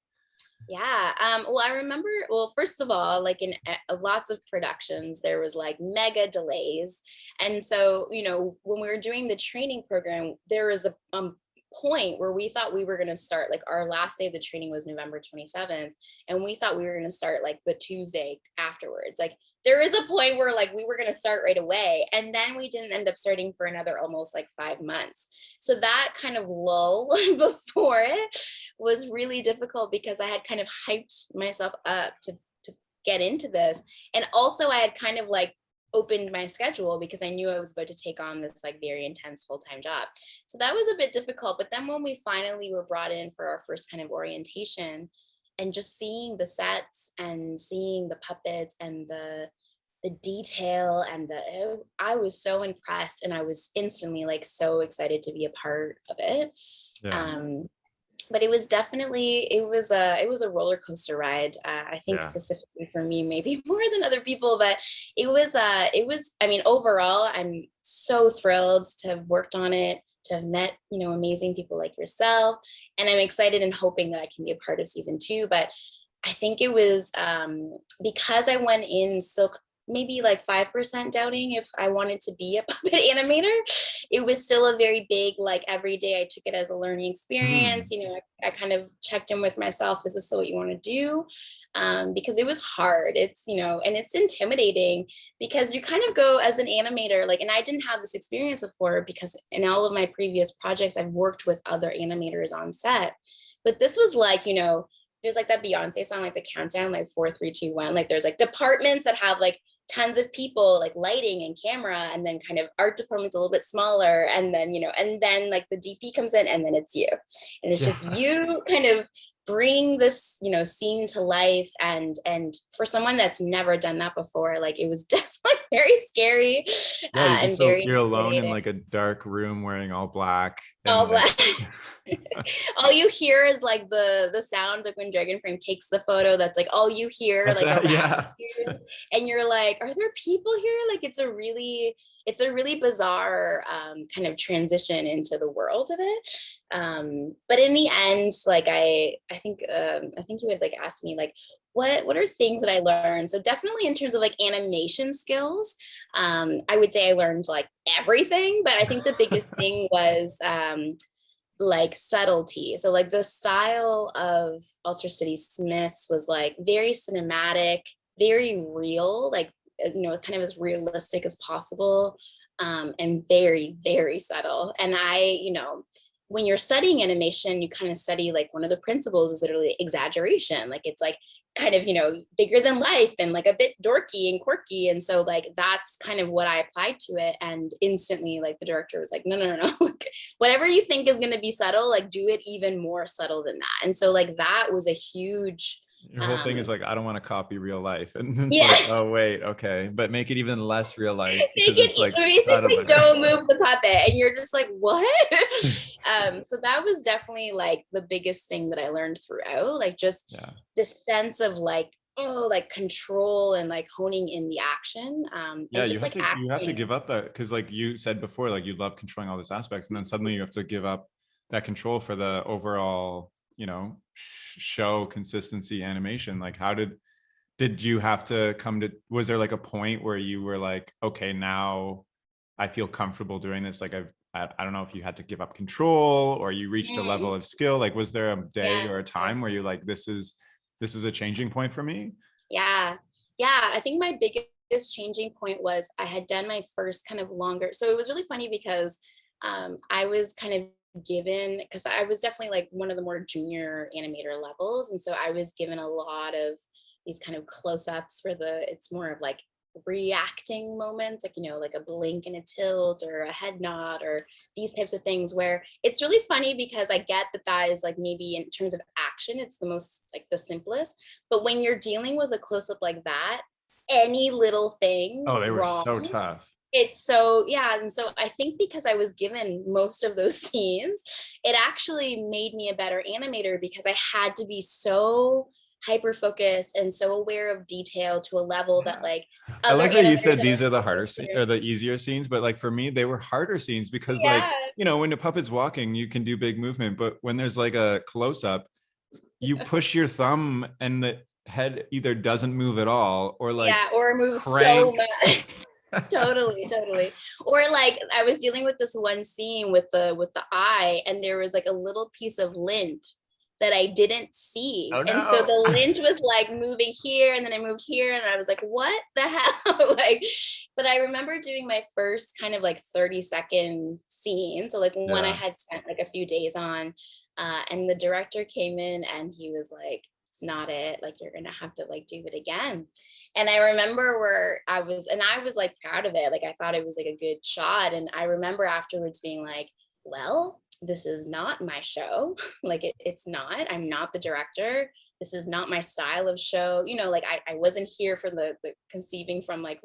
Yeah. Well, I remember, well, first of all, like in lots of productions, there was like mega delays. And so, when we were doing the training program, there was a point where we thought we were going to start, like our last day of the training was November 27th. And we thought we were going to start like the Tuesday afterwards. Like there is a point where like we were going to start right away. And then we didn't end up starting for another almost like 5 months. So that kind of lull before it was really difficult, because I had kind of hyped myself up to get into this. And also I had kind of like opened my schedule because I knew I was about to take on this like very intense full-time job. So that was a bit difficult. But then when we finally were brought in for our first kind of orientation, and just seeing the sets and seeing the puppets and the detail and I was so impressed, and I was instantly like so excited to be a part of it. Yeah. Um, but it was definitely, it was a roller coaster ride. I think Yeah. specifically for me, maybe more than other people, but it was, I mean, overall, I'm so thrilled to have worked on it, to have met, amazing people like yourself. And I'm excited and hoping that I can be a part of season 2. But I think it was, because I went in so maybe like 5% doubting if I wanted to be a puppet animator. It was still a very big, like, every day I took it as a learning experience. Mm. I kind of checked in with myself, is this what you want to do? Because it was hard. And it's intimidating because you kind of go as an animator, like, and I didn't have this experience before because in all of my previous projects, I've worked with other animators on set. But this was like, there's like that Beyonce song, like the countdown, like 4, 3, 2, 1. Like there's like departments that have like tons of people, like lighting and camera, and then kind of art department's a little bit smaller, and then and then like the DP comes in, and then it's you, and it's just Yeah. you kind of bring this scene to life. And for someone that's never done that before, like, it was definitely very scary, Yeah, and very you're alone in intimidating. like a dark room wearing all black and All like black. All you hear is like the sound of when Dragon Frame takes the photo. That's like all you hear, that's like, that. around Yeah. you. And you're like, are there people here? Like, it's a really bizarre, kind of transition into the world of it. But in the end, like, I think you would like ask me like, what are things that I learned? So definitely in terms of like animation skills, I would say I learned like everything. But I think the biggest thing was, like, subtlety. So like the style of Ultra City Smiths was like very cinematic, very real, like, kind of as realistic as possible, and very, very subtle. And when you're studying animation, you kind of study, like, one of the principles is literally exaggeration. Like, it's like kind of, bigger than life and like a bit dorky and quirky. And so, like, that's kind of what I applied to it. And instantly, like, the director was like, no, no, no, no. Like, whatever you think is going to be subtle, like, do it even more subtle than that. And so, like, that was a huge, Your whole thing is like, I don't want to copy real life. And then it's like, yeah. oh wait, okay. But make it even less real life Make because it it's like basically subtler. don't move the puppet, and you're just like, what? So that was definitely like the biggest thing that I learned throughout, like, just Yeah. this sense of like, oh, like, control and like honing in the action, Yeah, and just like you have to acting. give up that because like you said before, like you love controlling all these aspects, and then suddenly you have to give up that control for the overall, show consistency animation. Like how did you have to come to, was there like a point where you were like, okay, now I feel comfortable doing this? Like I don't know if you had to give up control or you reached a level Mm, of skill. Like was there a day yeah, or a yeah. time where you're like, this is a changing point for me? Yeah. Yeah. I think my biggest changing point was I had done my first kind of longer. So it was really funny because, I was kind of given, because I was definitely like one of the more junior animator levels. And so I was given a lot of these kind of close ups it's more of like reacting moments, like, like a blink and a tilt or a head nod or these types of things, where it's really funny because I get that that is like maybe in terms of action, it's the most like the simplest. But when you're dealing with a close up like that, any little thing Oh, they were wrong, so tough. it's so, yeah. And so I think because I was given most of those scenes, it actually made me a better animator because I had to be so hyper focused and so aware of detail to a level that, Yeah. like, I other like that you animators said that these are the are harder faster. or the easier scenes, but like for me, they were harder scenes because like, Yeah. when the puppet's walking, you can do big movement, but when there's like a close up, you push your thumb and the head either doesn't move at all or like Yeah, or move so cranks. much. Totally, totally. Or like I was dealing with this one scene with the eye, and there was like a little piece of lint that I didn't see. Oh And so no. the lint was like moving here, and then it moved here, and I was like, what the hell? Like, but I remember doing my first kind of like 30-second scene. So like one I Yeah. had spent like a few days on, and the director came in and he was like, it's not it. Like, you're gonna have to like do it again. And I remember where I was like proud of it. Like, I thought it was like a good shot. And I remember afterwards being like, well, this is not my show. Like, it's not. I'm not the director. this is not my style of show. You know, like I wasn't here for the conceiving, from like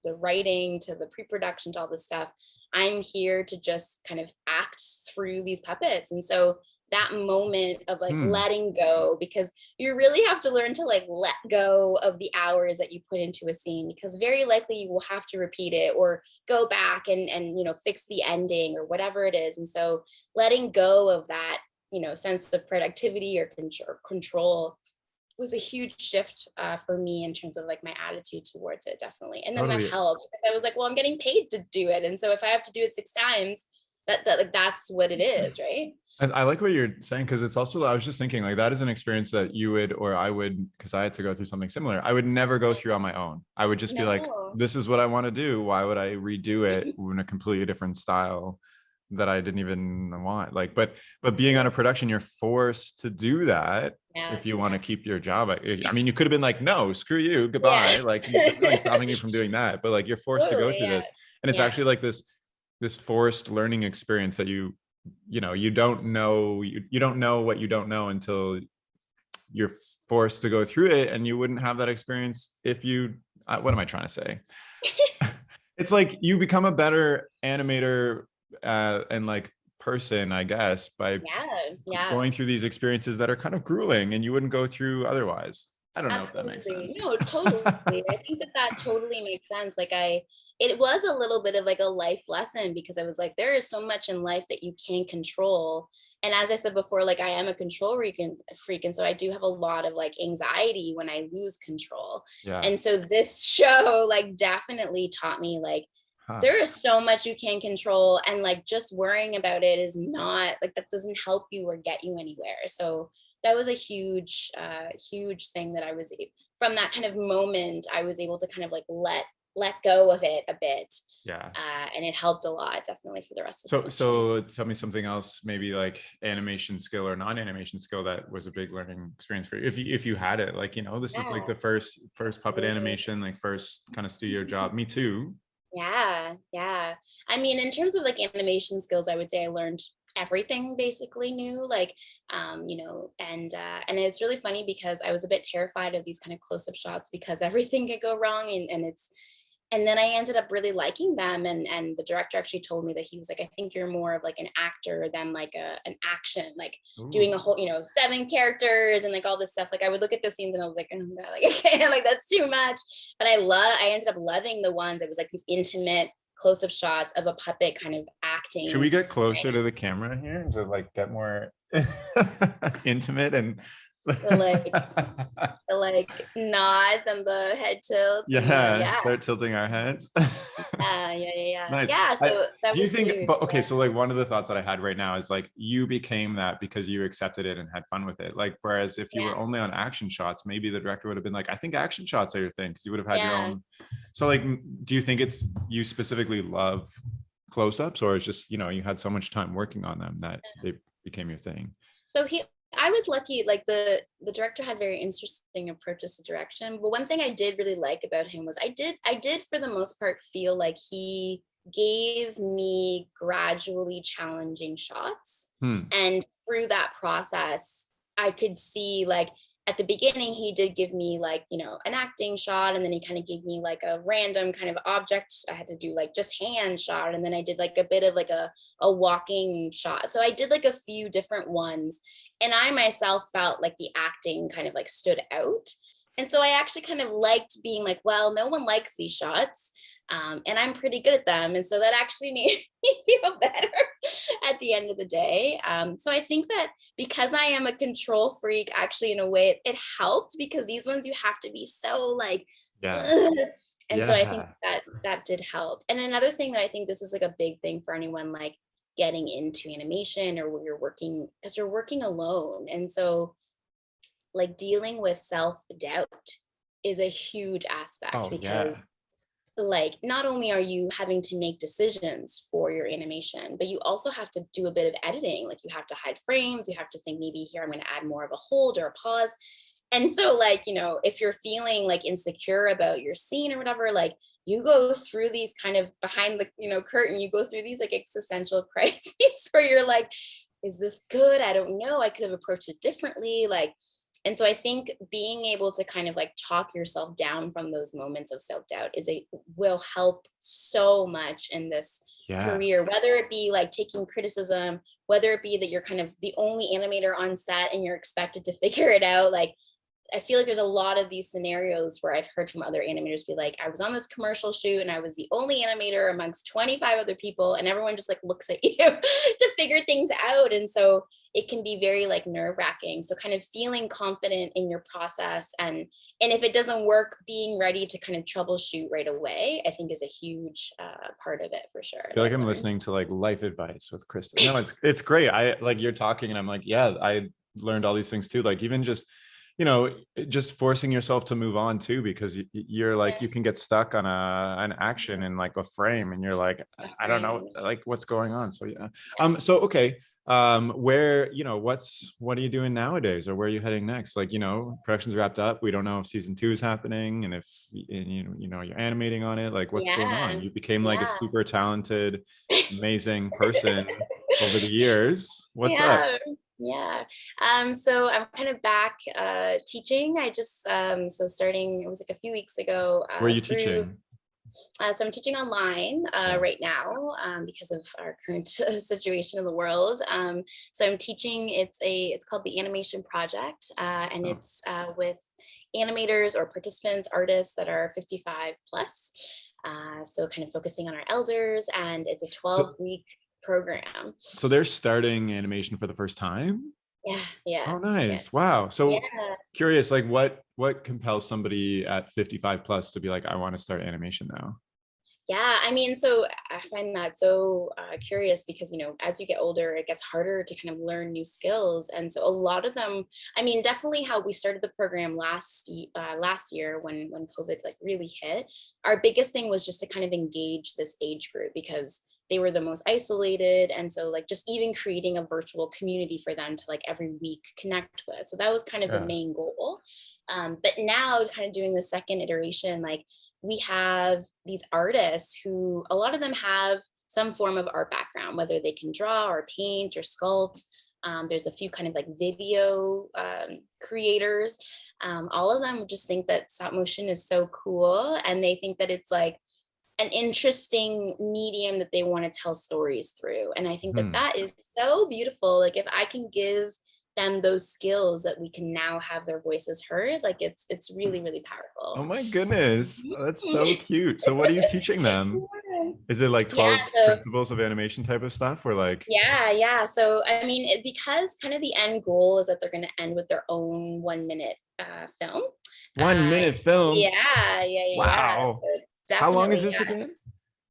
the writing to the pre-production to all this stuff. I'm here to just kind of act through these puppets. And so that moment of like Hmm. letting go, because you really have to learn to like let go of the hours that you put into a scene, because very likely you will have to repeat it or go back and you know, fix the ending or whatever it is. And so letting go of that, you know, sense of productivity or control was a huge shift for me in terms of like my attitude towards it, definitely. And then that Totally. helped, because I was like, well, I'm getting paid to do it, and so if I have to do it 6 times, that like that's what it is, right? I like what you're saying, because it's also, I was just thinking like that is an experience that you would, or I would, because I had to go through something similar. I would never go through on my own. I would just be like, No. this is what I want to do. Why would I redo it in a completely different style that I didn't even want? Like, but being on a production, you're forced to do that Yeah, if you want yeah, to keep your job. I mean, you could have been like, no, screw you, yeah. goodbye. Like, there's nothing stopping you from doing that, but like you're forced to go Totally, through yeah, this. And it's yeah, actually like this forced learning experience that you know, you don't know, you don't know what you don't know until you're forced to go through it. And you wouldn't have that experience if you, what am I trying to say? It's like you become a better animator and like person, I guess, by yeah, yeah. going through these experiences that are kind of grueling and you wouldn't go through otherwise. I don't know if that makes Absolutely. sense. No, totally. I think that that totally makes sense. Like it was a little bit of like a life lesson, because I was like, there is so much in life that you can't control. And as I said before, like I am a control freak. And so I do have a lot of like anxiety when I lose control. Yeah. And so this show like definitely taught me like, Huh. there is so much you can control, and like just worrying about it is not like, that doesn't help you or get you anywhere. So that was a huge thing that from that kind of moment, I was able to kind of like let go of it a bit. Yeah. And it helped a lot, definitely, for the rest of So, the show. so tell me something else, maybe like animation skill or non-animation skill that was a big learning experience for you, if you had it. Like, you know, this is like Yeah, the first puppet absolutely. animation, like first kind of studio job. Me too. Yeah, yeah. I mean, in terms of like animation skills, I would say I learned everything basically new, like you know, and it's really funny because I was a bit terrified of these kind of close-up shots, because everything could go wrong, and it's and then I ended up really liking them, and the director actually told me that he was like, I think you're more of like an actor than like an action, like doing a Ooh. whole, you know, 7 characters and like all this stuff. Like I would look at those scenes and I was like, oh God, like I can't, like that's too much. But I ended up loving the ones that was like these intimate close-up shots of a puppet kind of Should we acting. get closer to the camera here to like get more intimate and the like the like nods and the head tilts and the yeah, yeah, start tilting our heads. yeah. Nice. Yeah, so that Do you was think, huge. but okay, Yeah. so like one of the thoughts that I had right now is like you became that because you accepted it and had fun with it. Like, whereas if you Yeah. were only on action shots, maybe the director would have been like, I think action shots are your thing, because you would have had your Yeah. own. So like, do you think it's you specifically love close-ups, or it's just, you know, you had so much time working on them that they became your thing? So I was lucky, like the director had very interesting approaches to direction. But one thing I did really like about him was I did for the most part feel like he gave me gradually challenging shots. Hmm. And through that process, I could see like at the beginning he did give me like, you know, an acting shot, and then he kind of gave me like a random kind of object I had to do, like just hand shot, and then I did like a bit of like a walking shot. So I did like a few different ones, and I myself felt like the acting kind of like stood out. And so I actually kind of liked being like, well, no one likes these shots. And I'm pretty good at them. And so that actually made me feel better at the end of the day. So I think that because I am a control freak, actually, in a way, it helped, because these ones you have to be so like, Yeah. ugh. And so I think Yeah. that that did help. And another thing that I think this is like a big thing for anyone like getting into animation, or where you're working, because you're working alone. And so like dealing with self-doubt is a huge aspect, Oh because yeah. like not only are you having to make decisions for your animation, but you also have to do a bit of editing. Like you have to hide frames, you have to think, maybe here I'm going to add more of a hold or a pause. And so like, you know, if you're feeling like insecure about your scene or whatever, like you go through these kind of behind the, you know, curtain, you go through these like existential crises where you're like, is this good? I don't know, I could have approached it differently. Like, And so I think being able to kind of like talk yourself down from those moments of self-doubt will help so much in this Yeah. career, whether it be like taking criticism, whether it be that you're kind of the only animator on set and you're expected to figure it out. Like, I feel like there's a lot of these scenarios where I've heard from other animators be like, I was on this commercial shoot and I was the only animator amongst 25 other people, and everyone just like looks at you to figure things out. And so it can be very like nerve wracking. So kind of feeling confident in your process, and if it doesn't work, being ready to kind of troubleshoot right away, I think is a huge part of it for sure. I feel like I'm listening to like life advice with Kristen. No, it's great. I like you're talking and I'm like, yeah, I learned all these things too. Like even just, you know, just forcing yourself to move on too, because you're like, you can get stuck on an action in like a frame and you're like, I don't know, like what's going on. So yeah. So okay. Where, you know, what are you doing nowadays, or where are you heading next? Like, you know, production's wrapped up. We don't know if season 2 is happening, and if you know, you're animating on it. Like, what's going on? You became like a super talented, amazing person over the years. What's up? Yeah. So I'm kind of back teaching. I just so starting, it was like a few weeks ago. Where are you teaching? So I'm teaching online right now because of our current situation in the world. So I'm teaching. It's called the Animation Project, and it's with animators or participants, artists that are 55 plus. So kind of focusing on our elders, and it's a 12-week program. So they're starting animation for the first time? Yeah. Oh, nice. Yeah. Wow. So Yeah. curious, like what compels somebody at 55 plus to be like, I want to start animation now? Yeah, I mean, so I find that so curious because, you know, as you get older, it gets harder to kind of learn new skills. And so a lot of them, I mean, definitely how we started the program last year when COVID like really hit, our biggest thing was just to kind of engage this age group because they were the most isolated. And so like just even creating a virtual community for them to like every week connect with. So that was kind of the main goal. But now kind of doing the second iteration, like we have these artists who a lot of them have some form of art background, whether they can draw or paint or sculpt. There's a few kind of like video creators. All of them just think that stop motion is so cool, and they think that it's like an interesting medium that they want to tell stories through. And I think that that is so beautiful. Like if I can give them those skills that we can now have their voices heard, like it's really, really powerful. Oh my goodness. That's so cute. So what are you teaching them? Is it like 12 principles of animation type of stuff, or like? Yeah. So I mean, because kind of the end goal is that they're going to end with their own 1 minute film. 1 minute film? Yeah. Wow. So how long is this again?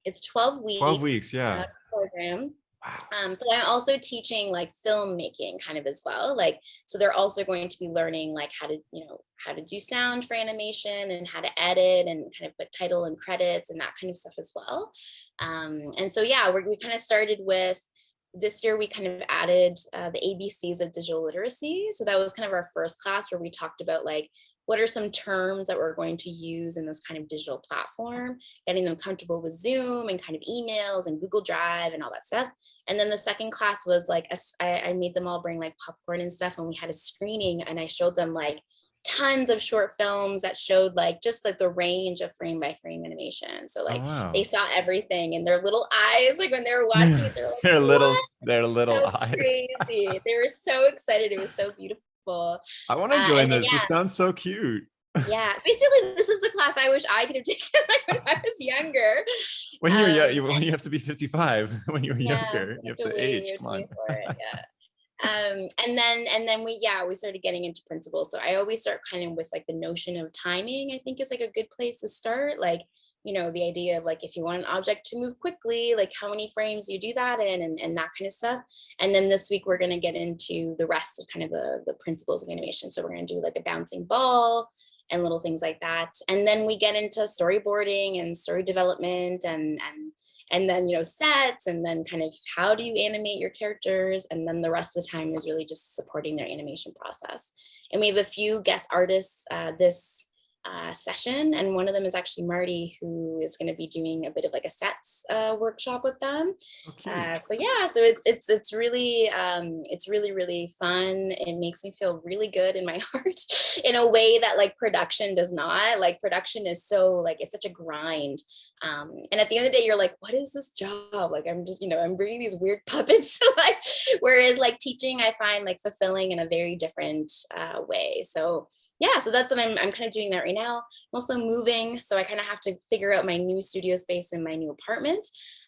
It's 12 weeks. 12 weeks, yeah. Program. Wow. So I'm also teaching like filmmaking kind of as well. Like, so they're also going to be learning like how to do sound for animation and how to edit and kind of put title and credits and that kind of stuff as well. And so, yeah, we kind of started with this year, we kind of added the ABCs of digital literacy. So that was kind of our first class where we talked about like, what are some terms that we're going to use in this kind of digital platform, getting them comfortable with Zoom and kind of emails and Google Drive and all that stuff. And then the second class was like, I made them all bring like popcorn and stuff, and we had a screening, and I showed them like tons of short films that showed like just like the range of frame by frame animation. So like they saw everything, and their little eyes, like when they were watching it, they're like, their little eyes. Crazy. They were so excited. It was so beautiful. I want to join this. This sounds so cute. Yeah, basically, this is the class I wish I could have taken like, when I was younger. When when you have to be 55, when you were younger, you have to age. Come on. And then we started getting into principles. So I always start kind of with like the notion of timing. I think is like a good place to start. Like, you know, the idea of like, if you want an object to move quickly, like how many frames you do that in, and that kind of stuff. And then this week we're going to get into the rest of kind of the principles of animation. So we're going to do like a bouncing ball and little things like that. And then we get into storyboarding and story development and then, you know, sets, and then kind of how do you animate your characters. And then the rest of the time is really just supporting their animation process. And we have a few guest artists session, and one of them is actually Marty, who is going to be doing a bit of like a sets workshop with them. Oh, cute. So yeah, so it's really really fun. It makes me feel really good in my heart in a way that like production does not. Like production is so like it's such a grind, and at the end of the day, you're like, what is this job? Like I'm just I'm bringing these weird puppets to life. Whereas like teaching, I find like fulfilling in a very different way. So yeah, so that's what I'm kind of doing that right now. I'm also moving, so I kind of have to figure out my new studio space in my new apartment.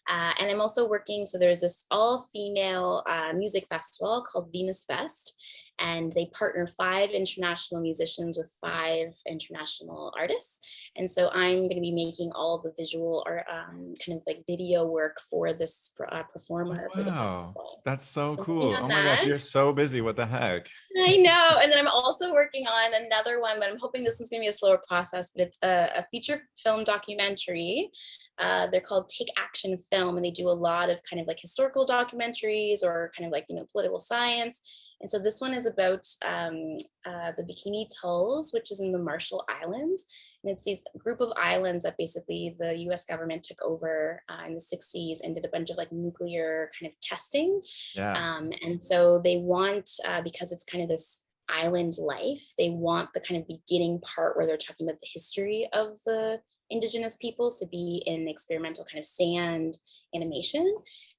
And I'm also working, so there's this all-female music festival called Venus Fest, and they partner 5 international musicians with 5 international artists. And so I'm going to be making all the visual or kind of like video work for this performer for the Wow, festival. that's so So I'm cool. working Oh on my gosh, that. you're so busy. What the heck? I know. And then I'm also working on another one, but I'm hoping this is going to be a slower process, but it's a feature film documentary. They're called Take Action Film, and they do a lot of kind of like historical documentaries or kind of like, political science. And so this one is about the Bikini Atolls, which is in the Marshall Islands. And it's these group of islands that basically the US government took over in the 60s and did a bunch of like nuclear kind of testing. Yeah. And so they want, because it's kind of this island life, they want the kind of beginning part where they're talking about the history of the indigenous peoples to be in experimental kind of sand animation.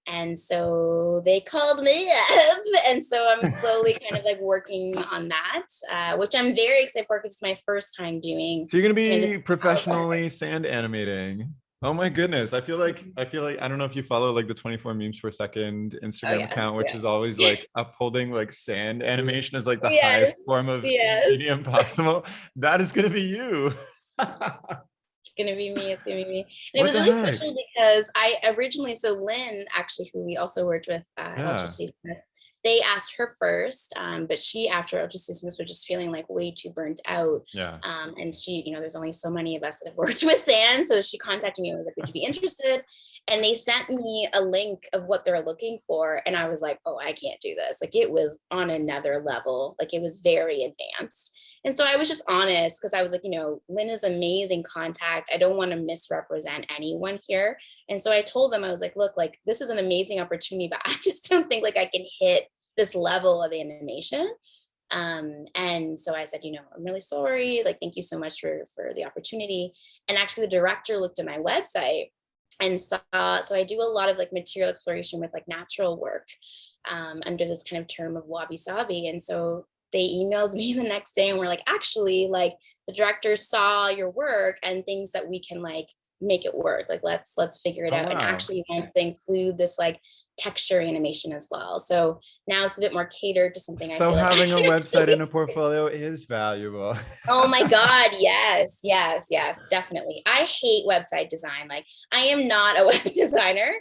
And so they called me up. And so I'm slowly kind of like working on that, which I'm very excited for because it's my first time doing. So you're gonna Kind be of professionally sand animating. Oh my goodness. I feel like I don't know if you follow like the 24 memes per second oh Instagram yeah, account, which is always yeah. like upholding like sand animation as like the Yes, highest form of yes. medium possible. That is gonna be you. It's gonna be me. It's gonna be me. And it What was the really heck? special because I originally, so Lynn, actually, who we also worked with at Ultra Yeah. City Smith, they asked her first, but she, after Ultra City Smith, was just feeling like way too burnt out. Yeah. And she, there's only so many of us that have worked with sand. So she contacted me and was like, would you be interested? And they sent me a link of what they're looking for. And I was like, oh, I can't do this. Like it was on another level. Like it was very advanced. And so I was just honest because I was like, Lynn is amazing contact. I don't want to misrepresent anyone here. And so I told them, I was like, look, like this is an amazing opportunity, but I just don't think like I can hit this level of animation. And so I said, I'm really sorry. Like, thank you so much for the opportunity. And actually the director looked at my website and saw, so I do a lot of like material exploration with like natural work under this kind of term of wabi sabi. And so they emailed me the next day and were like, actually, like the director saw your work and thinks that we can like make it work. Like let's figure it Oh out. And wow. actually wants to include this like texture animation as well. So now it's a bit more catered to something I So feel like having a I website and a portfolio is valuable. oh my God, yes, yes, yes, definitely. I hate website design. Like I am not a web designer,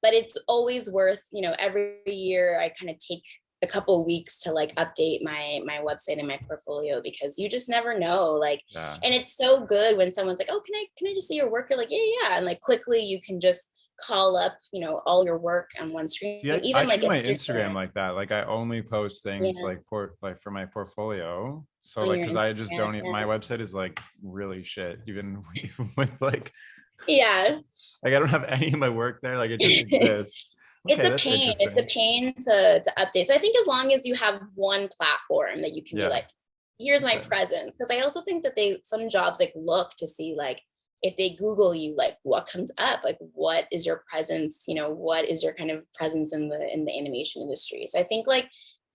but it's always worth, every year I kind of take a couple weeks to like update my website and my portfolio because you just never know. Like, Yeah. and it's so good when someone's like, oh, can I just see your work? You're like, yeah, yeah. And like quickly you can just call up, all your work on one screen. See, I Even like treat if my you're Instagram like that. Like I only post things yeah, like for my portfolio. So on like your because I just Instagram. don't Yeah. my website is like really shit, even with like Yeah. I don't have any of my work there. Like it just exists. It's Okay, a that's pain. It's a interesting. pain to update. So I think as long as you have one platform that you can be Yeah. like, here's my Okay. presence. Because I also think that some jobs like look to see like if they Google you, like what comes up, like what is your presence, what is your kind of presence in the animation industry. So I think like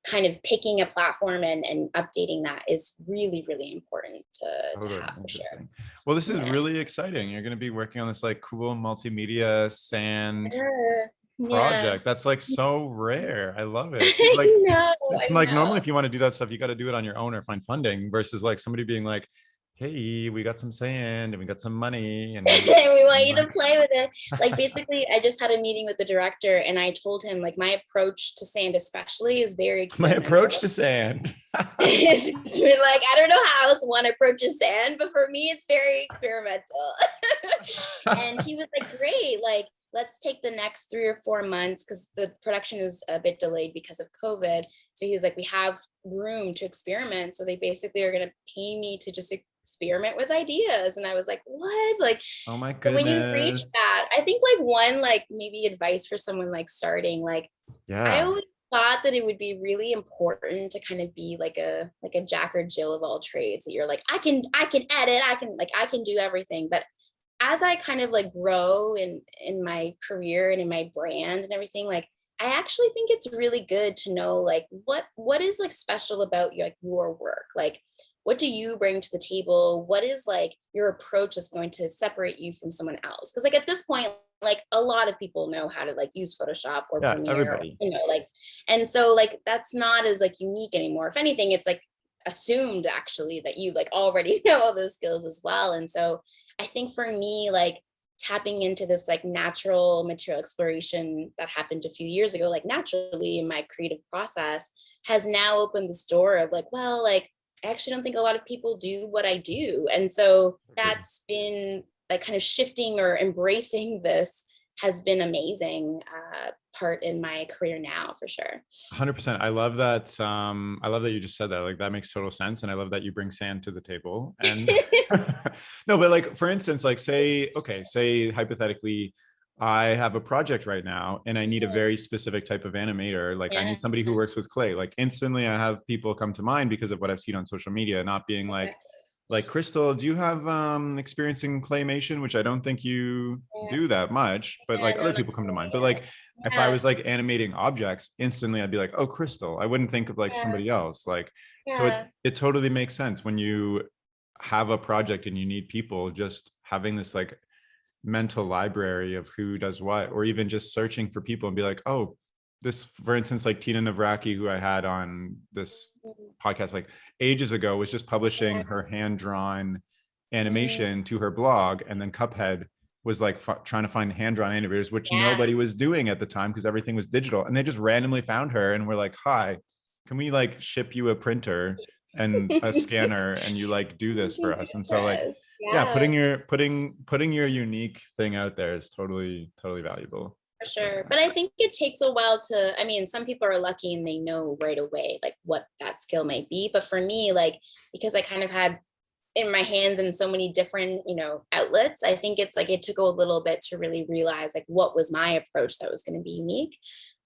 kind of picking a platform and updating that is really, really important to Totally have for sure. interesting. Well, this is Yeah. really exciting. You're going to be working on this like cool multimedia sand Yeah. project. That's like so rare. I love it. It's like I know. it's I like normally know. if you want to do that stuff, you got to do it on your own or find funding versus like somebody being like, hey, we got some sand and we got some money and We want you to like play with it. Like basically, I just had a meeting with the director and I told him like my approach to sand especially is very my approach experimental. to sand. It's like I don't know how else one approaches sand, but for me it's very experimental. And he was like, great, like let's take the next 3 or 4 months because the production is a bit delayed because of COVID. So he's like, we have room to experiment. So they basically are going to pay me to just experiment with ideas. And I was like, what? Like, Oh my so when you reach goodness. that, I think like one, like maybe advice for someone like starting, like I Yeah. always thought that it would be really important to kind of be like a Jack or Jill of all trades. That you're like, I can edit, I can do everything. But as I kind of like grow in my career and in my brand and everything, like I actually think it's really good to know like what is like special about like your work. Like what do you bring to the table? What is like your approach is going to separate you from someone else? Because like at this point, like a lot of people know how to like use Photoshop or Yeah, Premiere, or, everybody. you know, like, and so like that's not as like unique anymore. If anything, it's like assumed actually that you like already know all those skills as well. And so I think for me, like tapping into this like natural material exploration that happened a few years ago, like naturally in my creative process, has now opened this door of like, well, like I actually don't think a lot of people do what I do. And so Agreed. that's been like kind of shifting or embracing this has been amazing part in my career now for sure. 100%. I love that. I love that you just said that. Like that makes total sense. And I love that you bring sand to the table. And no, but like for instance, like say hypothetically, I have a project right now and I need a very specific type of animator. Like I Yeah. need somebody who works with clay. Like instantly I have people come to mind because of what I've seen on social media, not being like Crystal, do you have experience in claymation? Which I don't think you Yeah. do that much, but Yeah, like no, other not people come to mind. But really. like if I Yeah. was like animating objects, instantly I'd be like, oh, Crystal. I wouldn't think of like Yeah. somebody else. Like, so Yeah. it totally makes sense when you have a project and you need people, just having this like mental library of who does what, or even just searching for people and be like, oh, this, for instance, like Tina Navraki, who I had on this podcast like ages ago, was just publishing her hand-drawn Mhm. animation to her blog, and then Cuphead was like trying to find hand-drawn animators, which Yeah. nobody was doing at the time because everything was digital, and they just randomly found her and were like, hi, can we like ship you a printer and a scanner and you like do this for us? And so like, Yes. yeah, Yeah. putting your unique thing out there is totally valuable. For So sure. yeah. But I think it takes a while to, I mean, some people are lucky and they know right away like what that skill might be. But for me, like, because I kind of had in my hands in so many different, you know, outlets, I think it's like it took a little bit to really realize like what was my approach that was going to be unique.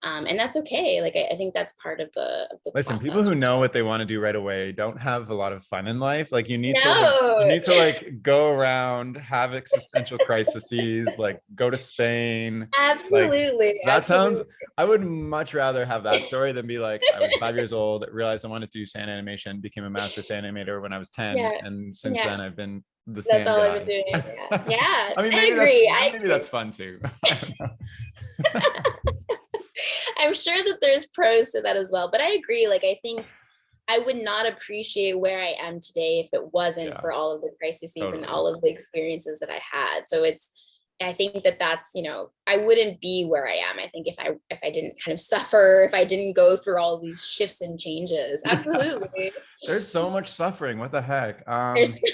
And that's okay. Like I think that's part of the Listen, people process. who know what they want to do right away don't have a lot of fun in life. Like you No. need to like go around, have existential crises, like go to Spain. Like Absolutely. that sounds, Absolutely. I would much rather have that story than be like, I was 5 years old, realized I wanted to do sand animation, became a master sand animator when I was 10. Yeah. And since Yeah. then I've been the That's sand all I've been guy. doing. Yeah. Yeah. I mean, I agree. I maybe agree. that's fun too. I don't know. I'm sure that there's pros to that as well. But I agree. Like, I think I would not appreciate where I am today if it wasn't Yeah, for all of the crises and totally. all of the experiences that I had. So it's, I think that that's, you know, I wouldn't be where I am. I think if I didn't kind of suffer, if I didn't go through all these shifts and changes. Yeah. Absolutely. There's so much suffering. What the heck? There's so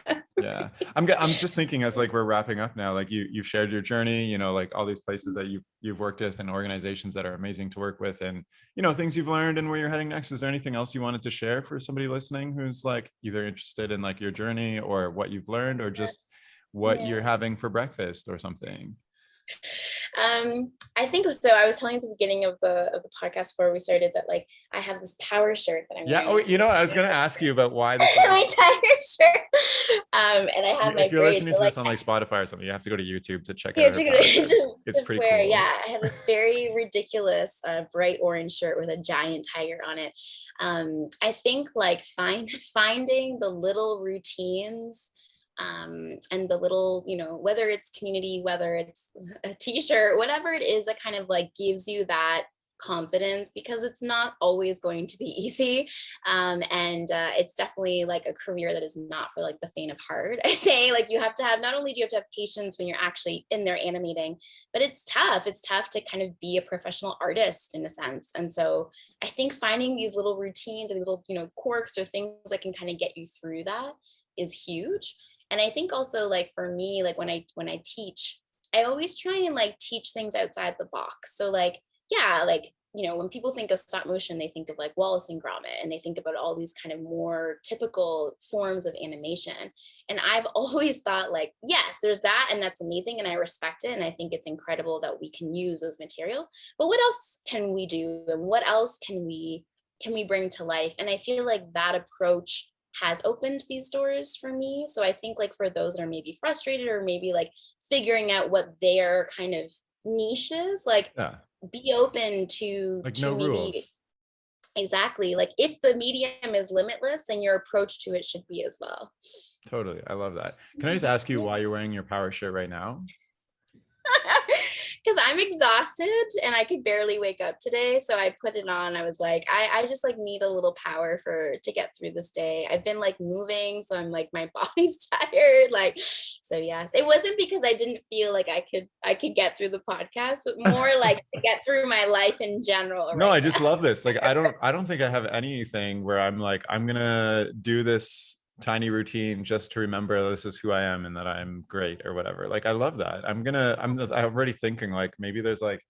much. Yeah. I'm just thinking as like we're wrapping up now, like you've shared your journey, you know, like all these places that you've worked with and organizations that are amazing to work with, and you know, things you've learned and where you're heading next. Is there anything else you wanted to share for somebody listening who's like either interested in like your journey or what you've learned or just what Yeah. you're having for breakfast or something? I think so. I was telling you at the beginning of the podcast before we started that like I have this power shirt that I'm Yeah. wearing, Oh, which you is know, I was going to ask you about why this is. my tire shirt. And I have If my you're braids. listening So to like this on like Spotify or something, you have to go to YouTube to check you out have her to, power shirt. It's to pretty wear. cool. Yeah, I have this very ridiculous bright orange shirt with a giant tiger on it. I think like finding the little routines and the little, you know, whether it's community, whether it's a t-shirt, whatever it is that kind of like gives you that confidence, because it's not always going to be easy. And it's definitely like a career that is not for like the faint of heart. I say like you have to have, not only do you have to have patience when you're actually in there animating, but it's tough. It's tough to kind of be a professional artist in a sense. And so I think finding these little routines or little, you know, quirks or things that can kind of get you through that is huge. And I think also like for me, like when I teach, I always try and like teach things outside the box. So like, yeah, like when people think of stop motion, they think of like Wallace and Gromit, and they think about all these kind of more typical forms of animation. And I've always thought like, yes, there's that, and that's amazing, and I respect it, and I think it's incredible that we can use those materials. But what else can we do, and what else can we bring to life? And I feel like that approach has opened these doors for me. So I think like for those that are maybe frustrated or maybe like figuring out what their kind of niche is, like be open to like no maybe rules. Exactly. Like if the medium is limitless, then your approach to it should be as well. Totally. I love that. Can I just ask you why you're wearing your power shirt right now? Because I'm exhausted and I could barely wake up today. So I put it on. I was like, I just like need a little power to get through this day. I've been like moving, so I'm like, my body's tired. Like, so yes, it wasn't because I didn't feel like I could get through the podcast, but more like to get through my life in general. No, I just love this. Like, I don't think I have anything where I'm like, I'm gonna do this tiny routine just to remember this is who I am and that I'm great or whatever. Like, I love that. I'm already thinking like maybe there's like,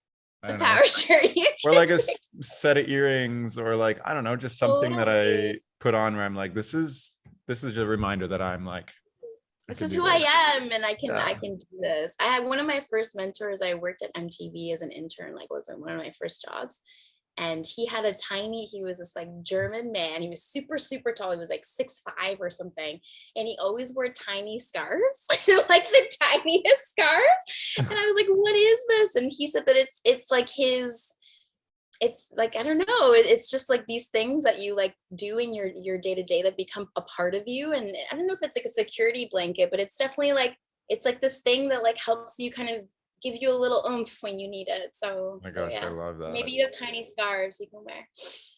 I don't know, power shirt or like a set of earrings, or like, I don't know, just something that I put on where I'm like, this is a reminder that I'm like, this is who I am, and I can do this. I had one of my first mentors. I worked at MTV as an intern, like was one of my first jobs. And he was this like German man. He was super, super tall. He was like 6'5" or something. And he always wore tiny scarves, like the tiniest scarves. And I was like, what is this? And he said that it's like it's like, I don't know. It's just like these things that you like do in your day to day that become a part of you. And I don't know if it's like a security blanket, but it's definitely like, it's like this thing that like helps you kind of give you a little oomph when you need it. So, my gosh, yeah. I love that. Maybe you have tiny scarves you can wear.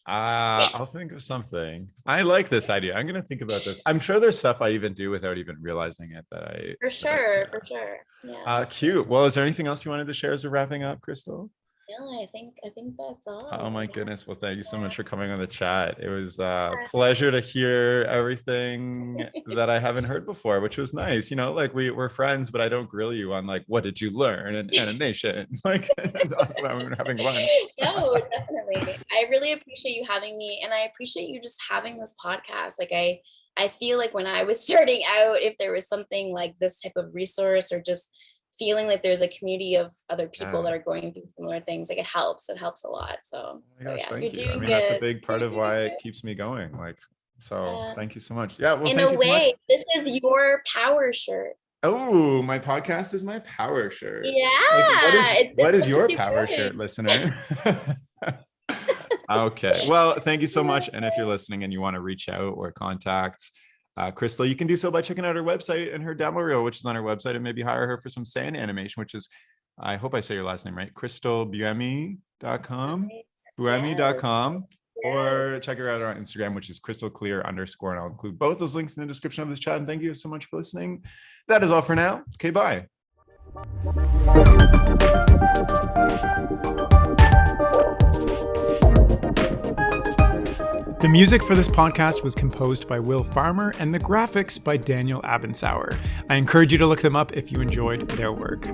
I'll think of something. I like this idea. I'm gonna think about this. I'm sure there's stuff I even do without even realizing it that I for sure. Yeah. Cute. Well, is there anything else you wanted to share as we're wrapping up, Crystal? No, I think that's all. Oh my goodness. Well, thank you so much for coming on the chat. It was a pleasure to hear everything that I haven't heard before, which was nice. Like we're friends, but I don't grill you on like, what did you learn in animation? Like when we're having lunch. No, definitely. I really appreciate you having me, and I appreciate you just having this podcast. Like I feel like when I was starting out, if there was something like this type of resource, or just feeling like there's a community of other people that are going through similar things, like it helps a lot. So, thank you. I mean, that's a big part of why it keeps me going. Like, so thank you so much. Yeah, well, in a way, this is your power shirt. Oh, my podcast is my power shirt. Yeah. Like, what is your power shirt, listener? Okay, well, thank you so much. And if you're listening and you want to reach out or contact Crystal, you can do so by checking out her website and her demo reel, which is on her website, and maybe hire her for some sand animation, which is, I hope I say your last name right, cristalbuemi.com, buemi.com, or check her out on Instagram, which is crystalclear_, and I'll include both those links in the description of this chat. And thank you so much for listening. That is all for now. Okay, bye. The music for this podcast was composed by Will Farmer and the graphics by Daniel Abensauer. I encourage you to look them up if you enjoyed their work.